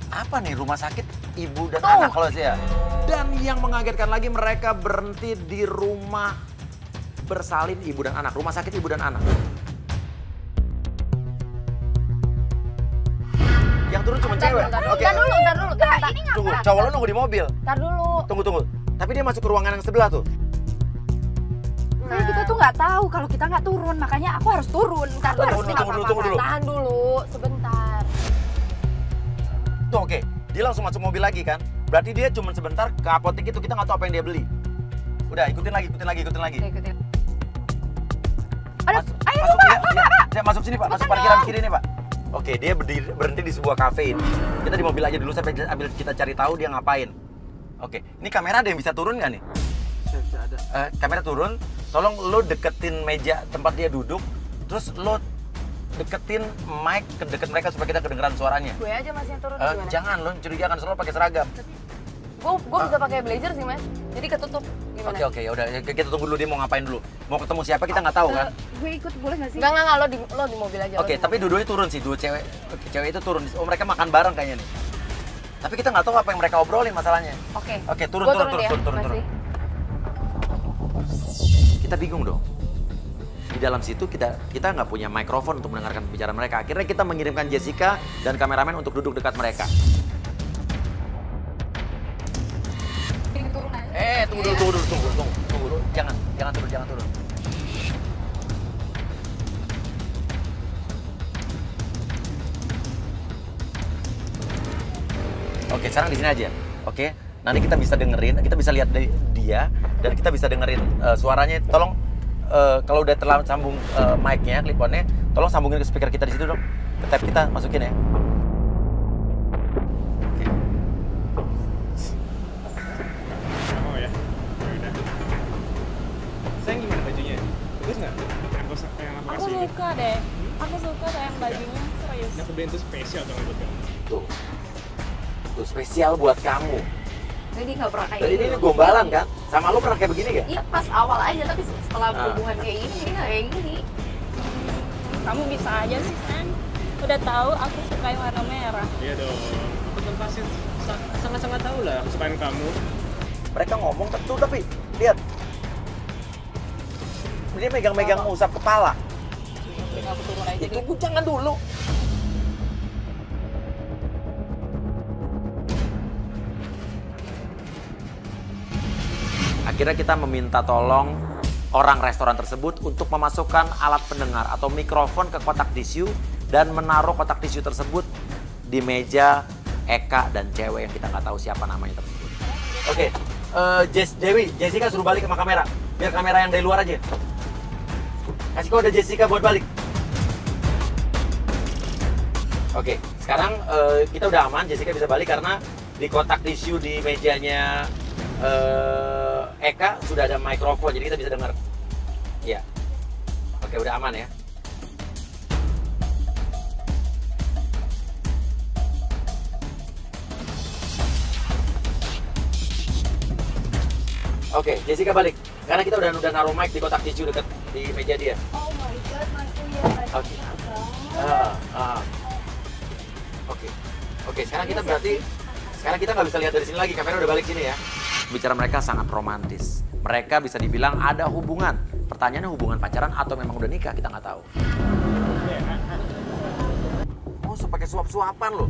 Apa nih, rumah sakit ibu dan anak kalau saya. Dan yang mengagetkan lagi mereka berhenti di rumah bersalin ibu dan anak, rumah sakit ibu dan anak. Yang turun cuma cewek. Ntar Oke. dulu. Ini Tunggu, cowok lo nunggu di mobil. Ntar dulu. Tunggu. Tapi dia masuk ke ruangan yang sebelah tuh. Karena kita tuh nggak tahu kalau kita nggak turun, makanya aku harus turun. Aku harus Tunggu dulu. Tahan dulu, sebentar. Tuh oke, dia langsung masuk mobil lagi kan. Berarti dia cuma sebentar ke apotek itu, kita nggak tahu apa yang dia beli. Udah, ikutin lagi. ikutin. Masuk, Pak. Masuk sini, Pak. Masuk parkiran kiri nih, Pak. Oke, dia berhenti di sebuah kafe ini. Kita di mobil aja dulu sampai kita cari tahu dia ngapain. Oke, ini kamera ada yang bisa turun nggak nih? Bisa ada. Kamera turun, tolong lo deketin meja tempat dia duduk, terus lo deketin mic ke deket mereka supaya kita kedengeran suaranya. Gue aja masih yang turun gimana? Jangan, lo curigakan, selalu pakai seragam. Gue bisa pakai blazer sih, Mas. Jadi ketutup. Gimana? Oke, ya udah kita tunggu dulu dia mau ngapain dulu. Mau ketemu siapa kita nggak tahu kan? Gue ikut boleh nggak sih? Enggak, lo di mobil aja. Oke, tapi dua-duanya turun sih, dua cewek. Oke, cewek itu turun. Oh, mereka makan bareng kayaknya nih. Tapi kita nggak tahu apa yang mereka obrolin masalahnya. Oke, turun. Kita bingung dong. Di dalam situ kita nggak punya mikrofon untuk mendengarkan pembicaraan mereka. Akhirnya kita mengirimkan Jessica dan kameramen untuk duduk dekat mereka. Tunggu dulu. Jangan turun. Oke, sekarang di sini aja. Oke, nanti kita bisa dengerin, kita bisa lihat dia dan kita bisa dengerin suaranya. Tolong kalau udah tersambung mic-nya, clip-on-nya, tolong sambungin ke speaker kita di situ dong. Ke tab kita masukin ya. Oh ya. Udah. Sayang gimana bajunya? Bagus nggak? Yang aku Aku kasih ini. suka deh. Aku suka sayang bajunya, serius. Ini aku beliin tuh spesial dong buat kamu. Tuh spesial buat kamu. Jadi nggak pernah kayak Jadi gitu. ini gombalan kan? Sama lu pernah kayak begini gak? Iya pas awal aja, tapi setelah hubungan kayak ini dia nggak kayak gini. Kamu bisa aja sih, San. Udah tahu aku suka yang warna merah. Iya dong. Aku kan pasti sangat-sangat tahu lah kesukaan kamu. Mereka ngomong tentu tapi lihat. Dia megang-megang usap kepala. Aku turun aja Itu jangan dulu. Akhirnya kita meminta tolong orang restoran tersebut untuk memasukkan alat pendengar atau mikrofon ke kotak tisu dan menaruh kotak tisu tersebut di meja Eka dan cewek yang kita nggak tahu siapa namanya tersebut. Oke, Jessica suruh balik sama kamera. Biar kamera yang dari luar aja. Kasih kode Jessica buat balik. Oke, sekarang kita udah aman. Jessica bisa balik karena di kotak tisu di mejanya Eka sudah ada mikrofon, jadi kita bisa dengar. Iya. Oke, udah aman ya. Oke, Jessica balik. Karena kita udah naruh mic di kotak tisu dekat di meja dia. Oh my god, Mas Uya. Oke. Oke, sekarang kita nggak bisa lihat dari sini lagi, kamera udah balik sini ya. Bicara mereka sangat romantis. Mereka bisa dibilang ada hubungan. Pertanyaannya hubungan pacaran atau memang udah nikah, kita nggak tahu. Oh, pakai suap-suapan loh.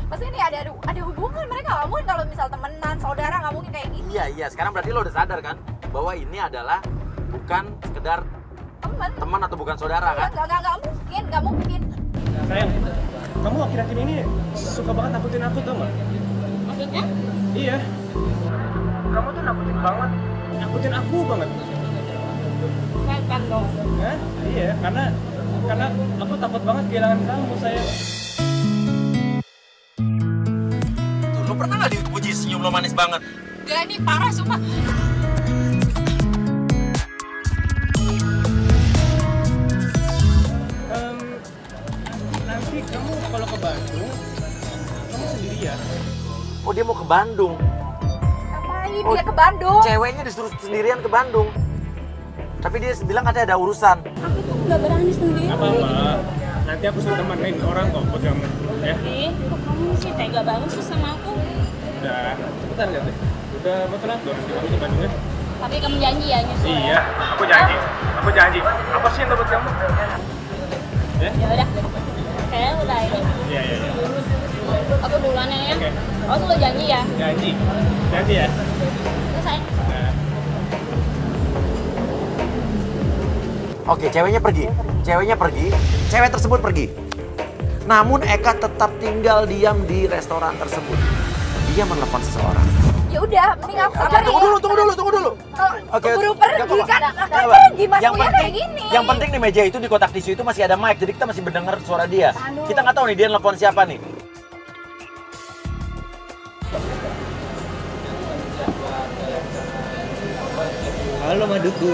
Pasti ini ada hubungan, mereka nggak mungkin kalau misal temenan, saudara nggak mungkin kayak gini. Iya. Sekarang berarti lo udah sadar kan bahwa ini adalah bukan sekedar teman atau bukan saudara kan? Nggak mungkin. Sayang, kamu akhir-akhir ini suka banget nakutin aku tau nggak? Maksudnya? Iya. Kamu tuh nakutin banget. Nakutin aku banget. Kelihatan dong. Hah? Iya, karena aku takut banget kehilangan kamu, sayang. Tuh, lo pernah nggak dipuji senyum lo manis banget? Gak, ini parah sumpah. Nanti kamu kalau ke Bandung, kamu sendirian. Oh, dia mau ke Bandung. Ngapain dia ke Bandung? Ceweknya disuruh sendirian ke Bandung. Tapi dia bilang katanya ada urusan. Aku tuh gak berani sendiri. Apa-apa. Nanti aku suruh temenin orang kok buat kamu. Ya? Ih, kok kamu sih tega banget sih sama aku? Udah, cepetan lihat deh. Udah mau telat loh, nanti kamu ke Bandung ya. Tapi kamu janji ya nyusul Iya, ya? aku janji. Aku janji. Apa sih yang dapat kamu? Ya? Ya udah. Kayaknya udah ini. Iya, iya, iya. Aku duluan ya. Oke. Oh, lu janji ya? Janji. Janji ya? Terus sayang. Nah. Oke, ceweknya pergi. Ceweknya pergi. Cewek tersebut pergi. Namun Eka tetap tinggal diam di restoran tersebut. Dia menelpon seseorang. Ya udah, mending aku Apa? cari. Tunggu dulu. Oke, Keburu oke. pergi Nggak apa-apa. kan? Nggak Kan apa-apa. pergi, Mas Yang Uya penting, kayak gini. yang penting di meja itu, di kotak tisu itu masih ada mic, jadi kita masih mendengar suara dia. Aduh. Kita nggak tahu nih dia nelpon siapa nih. Halo Maduku.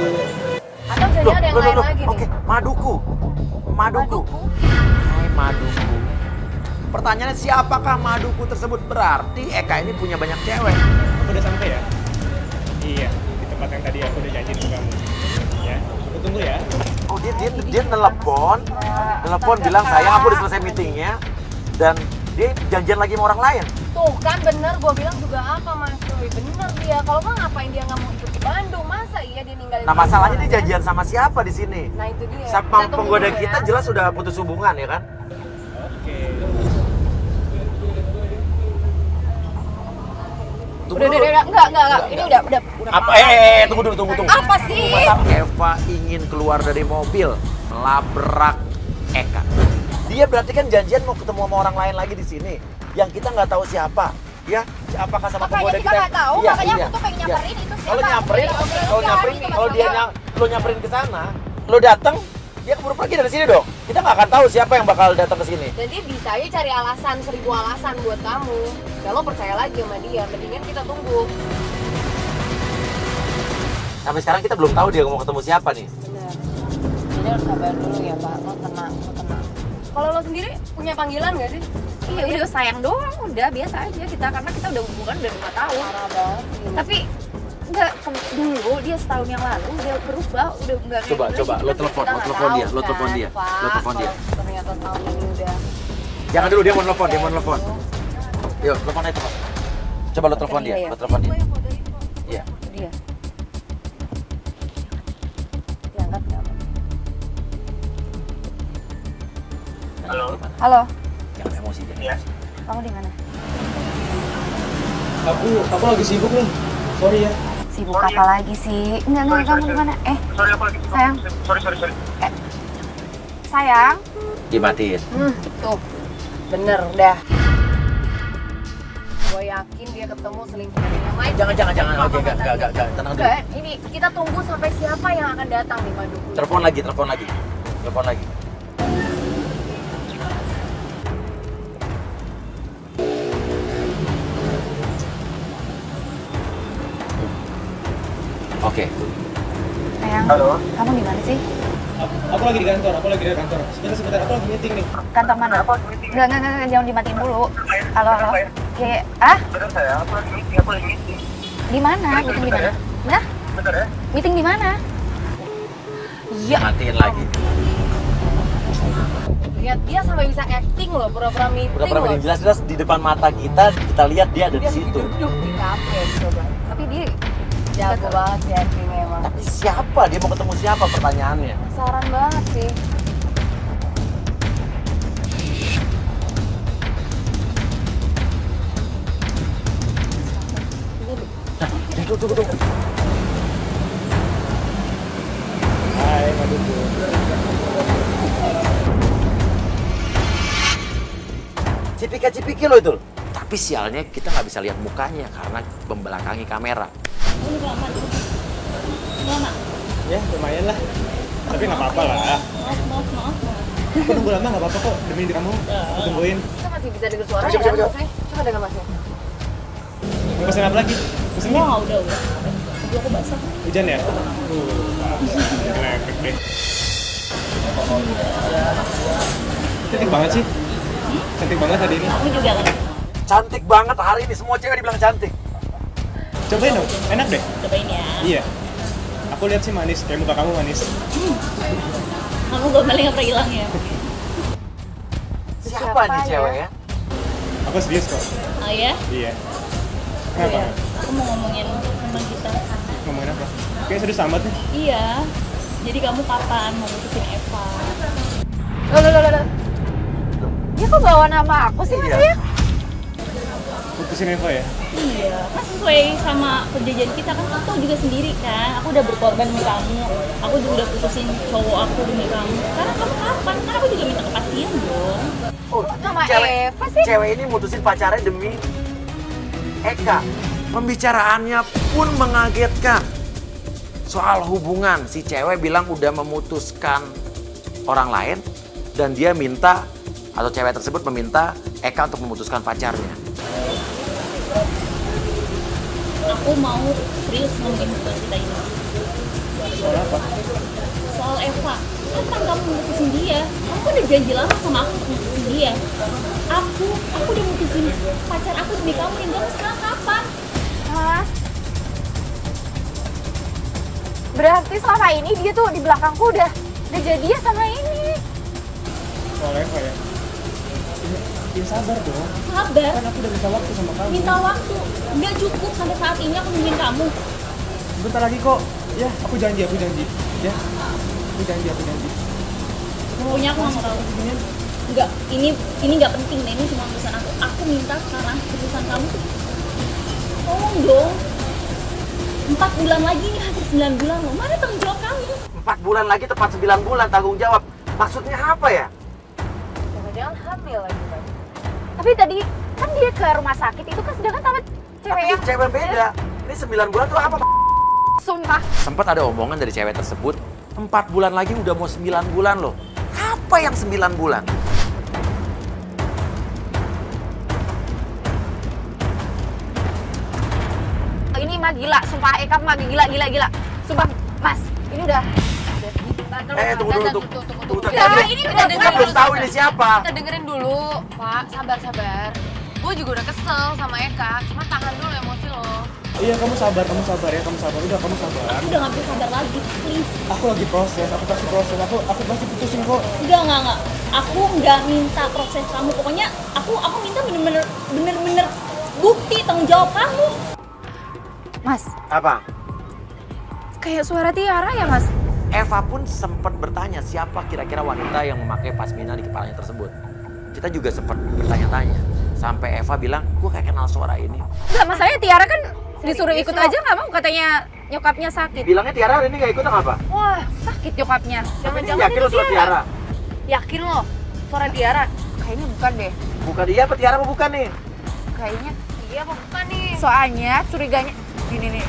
Atau jadi ada yang lain lagi Oke, nih. Maduku. Hai Maduku. Pertanyaannya siapakah Maduku tersebut? Berarti Eka ini punya banyak cewek. Aku udah sampai ya? Iya, di tempat yang tadi aku udah janji sama kamu. Ya, aku tunggu ya. Oh dia nelpon bilang sayang aku udah selesai meetingnya dan dia janjian lagi sama orang lain. Tuh kan bener, gue bilang juga apa Mas Uy, bener dia. Kalau nggak ngapain dia nggak mau ikut ke Bandung? Masa iya dia ninggalin? Nah masalahnya dia janjian sama siapa di sini? Nah itu dia. Sama Kita tunggu penggoda dulu kita ya. jelas sudah putus hubungan ya kan? Oke. Udah, enggak. Ini udah. Apa? Tunggu. Apa sih? Masa Eva ingin keluar dari mobil, melabrak Eka. Dia berarti kan janjian mau ketemu sama orang lain lagi di sini. Yang kita nggak tahu siapa. Ya, apakah sama Makanya penggoda kita nggak tahu, Iya, makanya iya, aku tuh pengen iya. nyamperin itu siapa. Kalau nyamperin, Iya, kalau lo nyamperin ke sana, lo datang, dia keburu pergi dari sini dong. Kita nggak akan tahu siapa yang bakal datang ke sini. Dan dia bisa aja cari alasan, 1000 alasan buat kamu. Dan lo percaya lagi sama dia, mendingan kita tunggu. Sampai sekarang kita belum tahu dia mau ketemu siapa nih. Bener. Jadi harus sabar dulu ya Pak, lo tenang. Kalau lo sendiri punya panggilan nggak sih? Iya, udah sayang doang, udah biasa aja kita karena kita udah hubungan udah 5 tahun. Parah banget. Tapi enggak dulu dia setahun yang lalu udah berubah, udah enggak kayak Coba, dulu. coba, lo telepon Kita nggak dia, tahu lo telepon kan, dia, Pak, lo telepon dia. kalau ternyata tahun ini udah. Jangan dulu, dia mau nelfon. Yuk, telepon aja Pak. Coba lo telepon dia, lo telepon dia. Iya. Dia. Diangkat nggak? Halo. Halo, Jangan emosi dia. Iya. kamu di mana? Aku lagi sibuk nih. Sorry ya. Sibuk apa lagi sih? Enggak, kamu di mana? Sorry aku lagi sibuk. Sayang. Sorry. Sayang. Dimatiin. Tuh, bener dah. Gue yakin dia ketemu selingkuh dari yang lain. Jangan. Oke, enggak. Tenang dulu. Enggak, ini kita tunggu sampai siapa yang akan datang nih Madu. Telepon lagi. Oke. Sayang. Halo. Kamu di mana sih? Aku lagi di kantor. Sebentar, aku lagi meeting nih. Kantor mana? Enggak, jangan dimatiin dulu. Halo. Oke, Bener saya, aku lagi meeting. di mana? Meeting di mana? Nah, Bentar ya. meeting di mana? Iya. Matiin lagi. Lihat dia sampai bisa acting loh, pura-pura meeting Udah loh. jelas di depan mata kita lihat dia ada di Dia situ. duduk di kafe coba. Tapi dia Jago banget sih actingnya emang. Tapi siapa? Dia mau ketemu siapa pertanyaannya? Penasaran banget sih. Tunggu. Hai Maduku. Cipika lo itu. Tapi sialnya kita nggak bisa lihat mukanya karena membelakangi kamera. Lama. Ya, lumayan lah. Tapi nggak apa-apa lah. Maaf. Aku nunggu lama nggak apa-apa kok. Demi kamu, aku tungguin. Kita masih bisa dengar suara Coba, ya kan coba. Mas? Coba dengar Mas. Mau pesen apa lagi? Pesen nih. Udah. Baju aku basah. Hujan ya? Lepek deh. Cantik banget sih. Cantik banget hari ini. Kamu juga kan? Cantik banget hari ini, semua cewek dibilang cantik. Cobain dong, enak deh. Cobain ya. Iya. Aku lihat sih manis, kayak muka kamu manis. Kamu gomelnya nggak pernah hilang ya? Siapa nih cewek ya? Aku serius kok. Oh ya? Iya. Kenapa? Aku mau ngomongin teman kita. ngomongin apa? Kayaknya sudah sambat nih. Iya. Jadi kamu kapan mau mutusin Eva? Loh. Dia kok bawa nama aku sih Mas ya? Putusin Eva ya? Iya, kan sesuai sama perjanjian kita kan, aku juga sendiri kan. Aku udah berkorban demi kamu. Aku juga udah putusin cowok aku demi kamu. Sekarang kamu kapan? Karena aku juga minta kepastian dong. Oh, Nama Eva sih? cewek ini mutusin pacarnya demi Eka. Pembicaraannya pun mengagetkan. Soal hubungan, si cewek bilang udah memutuskan orang lain dan dia minta, atau cewek tersebut meminta Eka untuk memutuskan pacarnya. Aku mau serius ngomongin hubungan kita ini. Soal apa? Soal Eva. Kapan kamu mutusin dia? Aku udah janji lama sama aku untuk mutusin dia. Aku udah mutusin pacar aku demi kamu, yang kamu sekarang kapan? Hah? Berarti selama ini dia tuh di belakangku udah jadian sama ini. Soal Eva ya? Ya sabar dong. Sabar. Kan aku udah minta waktu sama kamu. Minta waktu. Nggak cukup sampai saat ini aku nungguin kamu. Bentar lagi kok. Ya, aku janji. Ya, aku janji. Pokoknya aku nggak mau tahu. Enggak, ini nggak penting deh, ini cuma urusan aku. Aku minta sekarang keputusan kamu tuh. Tolong dong. 4 bulan lagi nih, hampir 9 bulan loh. Mana tanggung jawab kamu? 4 bulan lagi tepat 9 bulan tanggung jawab. Maksudnya apa ya? Jangan-jangan hamil lagi Mas. Tapi tadi kan dia ke rumah sakit itu kan sedangkan sama cewek Tapi yang cewek beda. Ini 9 bulan tuh apa? sumpah. Sempat ada omongan dari cewek tersebut, 4 bulan lagi udah mau 9 bulan loh. Apa yang 9 bulan? Ini mah gila, sumpah Eka mah gila. Sumpah, Mas, ini udah. Tunggu dulu. Ya, ini udah Kita belum tahu ini siapa. Kita dengerin dulu, Pak. Sabar. Gue juga udah kesel sama Eka. Cuma tahan dulu emosi lo. Iya, kamu sabar ya, kamu sabar. Udah, kamu sabar. Aku udah nggak bisa sabar lagi, please. Aku lagi proses, aku pasti putusin kok. Enggak. Aku nggak minta proses kamu. Pokoknya aku minta bener-bener bukti tanggung jawab kamu. Mas, Apa? kayak suara Tiara ya, Mas? Eva pun sempat bertanya siapa kira-kira wanita yang memakai pasmina di kepalanya tersebut. Kita juga sempat bertanya-tanya. Sampai Eva bilang, gue kayak kenal suara ini. Enggak, masalahnya Tiara kan disuruh ikut aja nggak mau, katanya nyokapnya sakit. Bilangnya Tiara hari ini gak ikut apa? Wah, sakit nyokapnya. Jangan-jangan yakin lo suara Tiara? Yakin lo? Suara Tiara? Kayaknya bukan deh. Bukan dia apa Tiara apa bukan nih? Kayaknya iya apa bukan nih? Soalnya curiganya gini nih.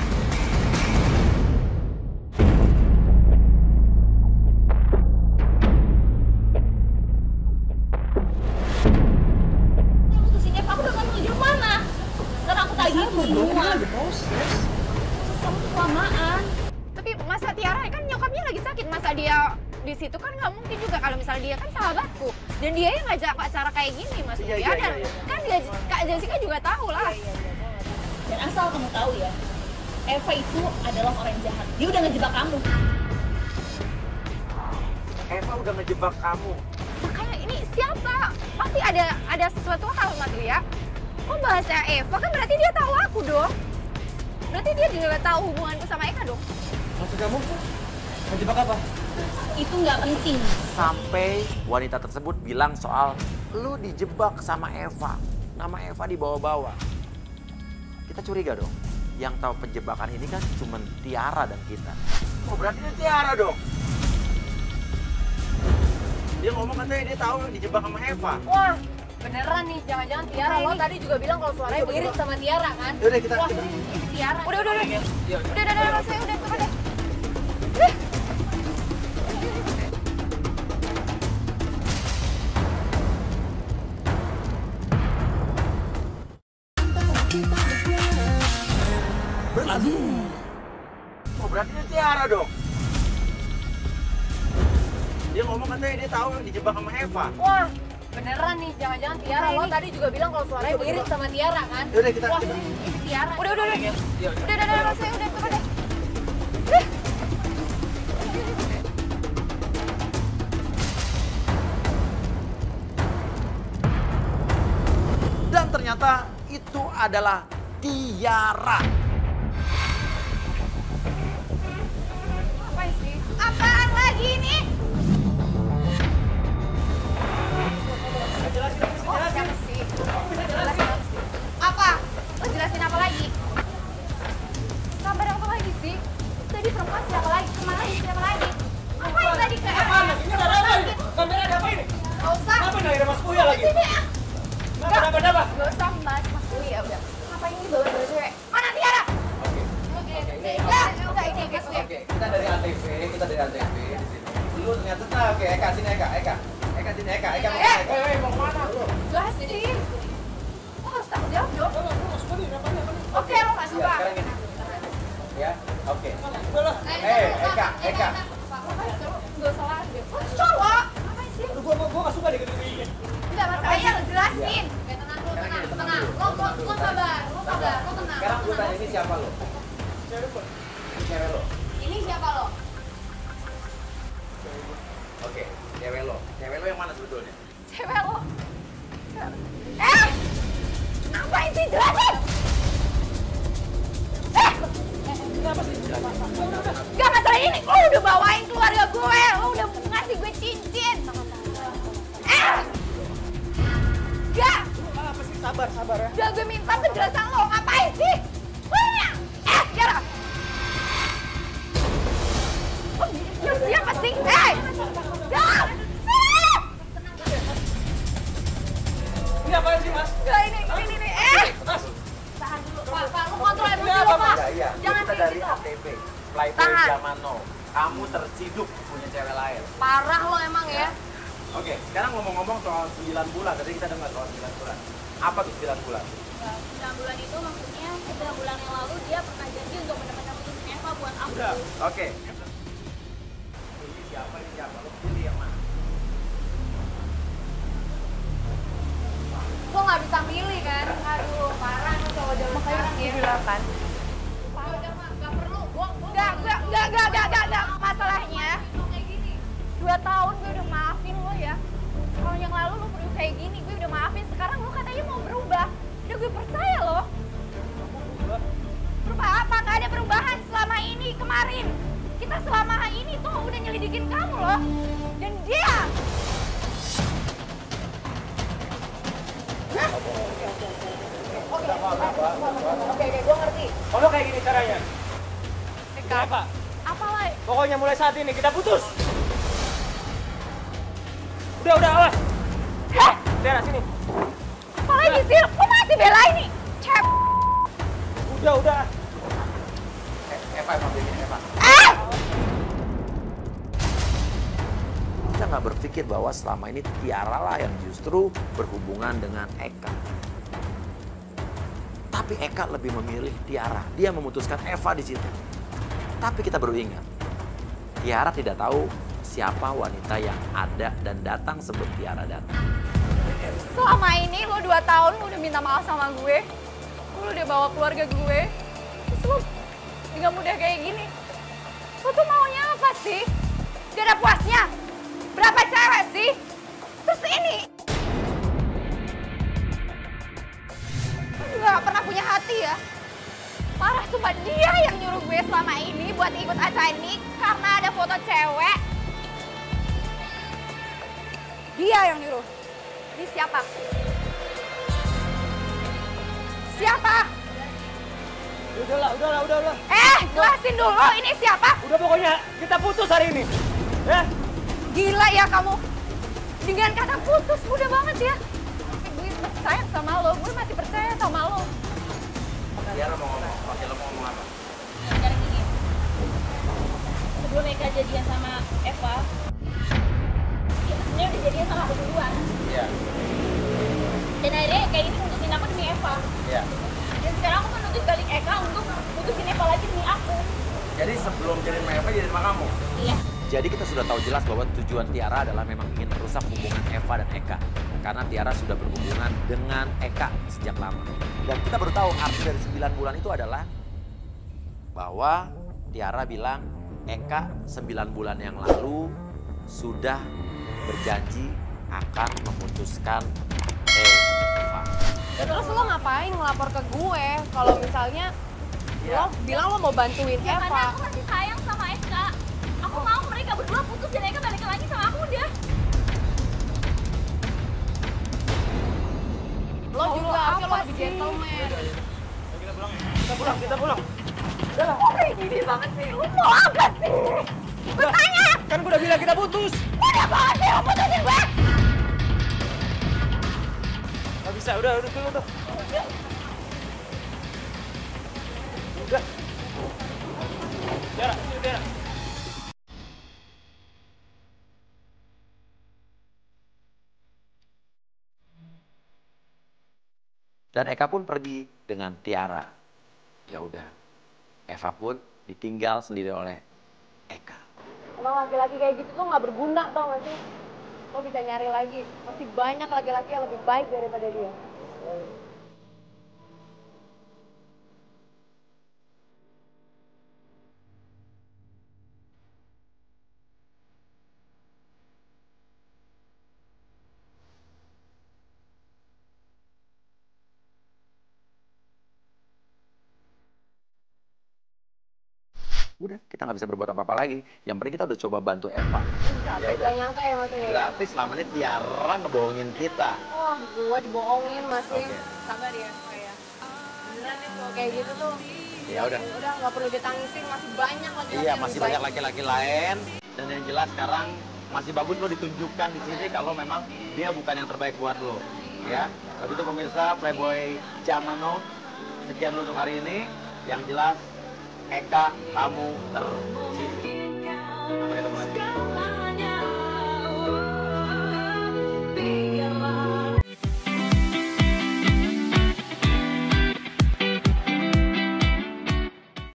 Putusin Eva, aku udah nggak menuju mana. Sekarang aku tagih semua. Proses kamu tuh kelamaan. Tapi masa Tiara kan nyokapnya lagi sakit, masa dia di situ kan nggak mungkin juga kalau misalnya dia kan sahabatku dan dia yang ngajak acara kayak gini Mas Uya. Dan kan dia, Kak Jessica juga tahu lah. Dan asal kamu tahu ya, Eva itu adalah orang yang jahat. Dia udah ngejebak kamu. Eva udah ngejebak kamu. Makanya ini siapa? Pasti ada sesuatu hal Mas Uya. Kok bahasa Eva kan berarti dia tahu aku dong. Berarti dia juga tahu hubunganku sama Eka dong. Maksud kamu? Ngejebak apa? Itu nggak penting. Sampai wanita tersebut bilang soal lu dijebak sama Eva. Nama Eva dibawa-bawa. Kita curiga dong. Yang tahu penjebakan ini kan cuma Tiara dan kita. Oh berarti ini Tiara dong. Dia ngomong katanya dia tahu dijebak sama Eva. Wah, beneran nih. Jangan-jangan Tiara. Lo tadi juga bilang kalau suaranya mirip sama Tiara kan? Yaudah kita. Wah, ini Tiara. Udah, Mas Uya, udah, coba deh. Oh berarti ini Tiara dong. Dia ngomong katanya dia tahu dijebak sama Eva. Wah, beneran nih. Jangan-jangan Tiara. Lo tadi juga bilang kalau suaranya mirip sama Tiara kan? Yaudah kita. Wah, ini Tiara. Udah, Mas Uya, udah, coba deh. Dan ternyata itu adalah Tiara. ini? Oh, siapa sih? Jelasin apa sih? Apa? Lo jelasin apa lagi? Kabar apa lagi sih? Tadi perempuan siapa lagi? Kemarin siapa lagi? Apa yang tadi ke Ini ada apa ini? Kamera ada apa ini? Gak usah. Kenapa nggak ada Mas Kuya lagi? Sini ya. Kenapa? Gak usah membahas Mas Kui ya udah. Ngapain ini bawa cewek? Mana Tiara? Oke. Udah ini guys ya. Oke, kita dari ATV di sini. Lu ternyata oke, Eka sini Eka sini Eka Mau kemana? Jelasin. Lo harus tanggung jawab dong. Oke, lo gak suka. sekarang ini. Ya, oke. Eka. Gak salah. Lo cowok. Ngapain sih? Gua nggak suka deh gitu. Enggak masalahnya lo jelasin. Tenang. Lo sabar. Lo tenang. Sekarang gue tanya ini siapa lo? Ini cewek lo. Ini siapa lo? Oke, cewek lo. Cewek lo yang mana sebetulnya? Cewek lo. Ngapain sih jelasin? Gak masalah ini, lo udah bawain keluarga gue, lo udah ngasih gue cincin. Gak. Apa sih? Sabar ya. Udah gue minta penjelasan lo, ngapain sih? Tiara. Lu siapa sih? Gak. Ini apa sih Mas? Gak ini. Mas. Tahan dulu, Pak, lu kontrol emosi lo, Pak. Iya. Jangan Kita kayak dari gitu. ATV. Playboy Tahan. zaman now. Kamu terciduk punya cewek lain. Parah lo emang ya. Oke, sekarang ngomong-ngomong soal 9 bulan. Tadi kita dengar soal 9 bulan. Apa tuh 9 bulan? 9 bulan itu maksudnya 9 bulan yang lalu dia pernah janji untuk benar-benar putusin Eva buat aku. Udah. Oke. Ini siapa? Lo pilih yang mana? Lo nggak bisa milih kan? Aduh, parah nih cowok zaman sekarang ya. Silakan. Udah mah, nggak perlu. Enggak. Masalahnya 2 tahun gue udah maafin lo ya. Kalau yang lalu lo perlu kayak gini, gue udah maafin. Sekarang lo katanya mau berubah. Udah gue percaya lo. Berubah apa? Gak ada perubahan selama ini kemarin. Kita selama ini tuh udah nyelidikin kamu loh. Dan dia. Oke, gue ngerti. Kalau kayak gini caranya. Eka. Apa lah? Pokoknya mulai saat ini kita putus. Udah, awas. Hah? Tiara, sini. Apa lagi sih? Lo masih belain nih? Cep. Udah. Eva, Eva. Kita nggak berpikir bahwa selama ini Tiara lah yang justru berhubungan dengan Eka. Tapi Eka lebih memilih Tiara. Dia memutuskan Eva di situ. Tapi kita baru ingat, Tiara tidak tahu siapa wanita yang ada dan datang sebelum Tiara datang. Selama ini lo 2 tahun lo udah minta maaf sama gue. Lo udah bawa keluarga gue. Terus lo dengan mudah kayak gini. Lo tuh maunya apa sih? Gak ada puasnya. Berapa cewek sih? Terus ini. Lo gak pernah punya hati ya? Parah, sumpah dia yang nyuruh gue selama ini buat ikut acara ini karena ada foto cewek. Dia yang nyuruh. Ini siapa? Siapa? Udah. Jelasin dulu ini siapa? Udah pokoknya kita putus hari ini. Ya? Gila ya kamu. Dengan kata putus mudah banget ya. Tapi gue masih sayang sama lo, gue masih percaya sama lo. Tiara mau ngomong, oke lo mau ngomong apa? Sekarang gini. Sebelum Eka jadian sama Eva, dia sebenarnya udah jadian sama aku duluan. Iya. Dan akhirnya kayak ini mutusin aku demi Eva. Iya. Dan sekarang aku menuntut balik Eka untuk mutusin Eva lagi demi aku. Jadi sebelum jadi sama Eva, jadi sama kamu? Iya. Jadi kita sudah tahu jelas bahwa tujuan Tiara adalah memang ingin merusak hubungan Eva dan Eka. Karena Tiara sudah berhubungan dengan Eka sejak lama. Dan kita baru tahu arti dari 9 bulan itu adalah bahwa Tiara bilang Eka 9 bulan yang lalu sudah berjanji akan memutuskan Eva. Terus lo ngapain ngelapor ke gue kalau misalnya lo bilang lo mau bantuin Ya karena Eva? aku masih sayang sama Eka. Aku mau mereka berdua berdua putus dan Eka balikan lagi sama aku udah. Lo juga harusnya lo lebih gentleman. Kita pulang. Gini banget sih. Lo mau apa sih? Bertanya. Kan gue udah bilang kita putus. Udah banget sih lo putusin gue. Gak bisa, udah dulu tuh. Udah. Tiara, sini Tiara. Dan Eka pun pergi dengan Tiara. Ya udah, Eva pun ditinggal sendiri oleh Eka. Emang laki-laki kayak gitu tuh nggak berguna tau gak sih? Lo bisa nyari lagi. Masih banyak laki-laki yang lebih baik daripada dia. Udah, kita nggak bisa berbuat apa-apa lagi. Yang penting kita udah coba bantu Eva. Gak nyangka ya waktu ya. Berarti selama ini Tiara ngebohongin kita. Wah, gue dibohongin masih. Sabar ya, kayak. Beneran nih kalau kayak gitu tuh. Ya udah. Udah nggak perlu ditangisin, masih banyak laki-laki. Iya, yang masih lebih banyak baik. laki-laki lain. Dan yang jelas sekarang masih bagus lo ditunjukkan di sini kalau memang dia bukan yang terbaik buat lo. Ya, tapi itu pemirsa Playboy Zaman Now. Sekian dulu untuk hari ini. Yang jelas Eka, kamu tercinta. Sampai ketemu lagi.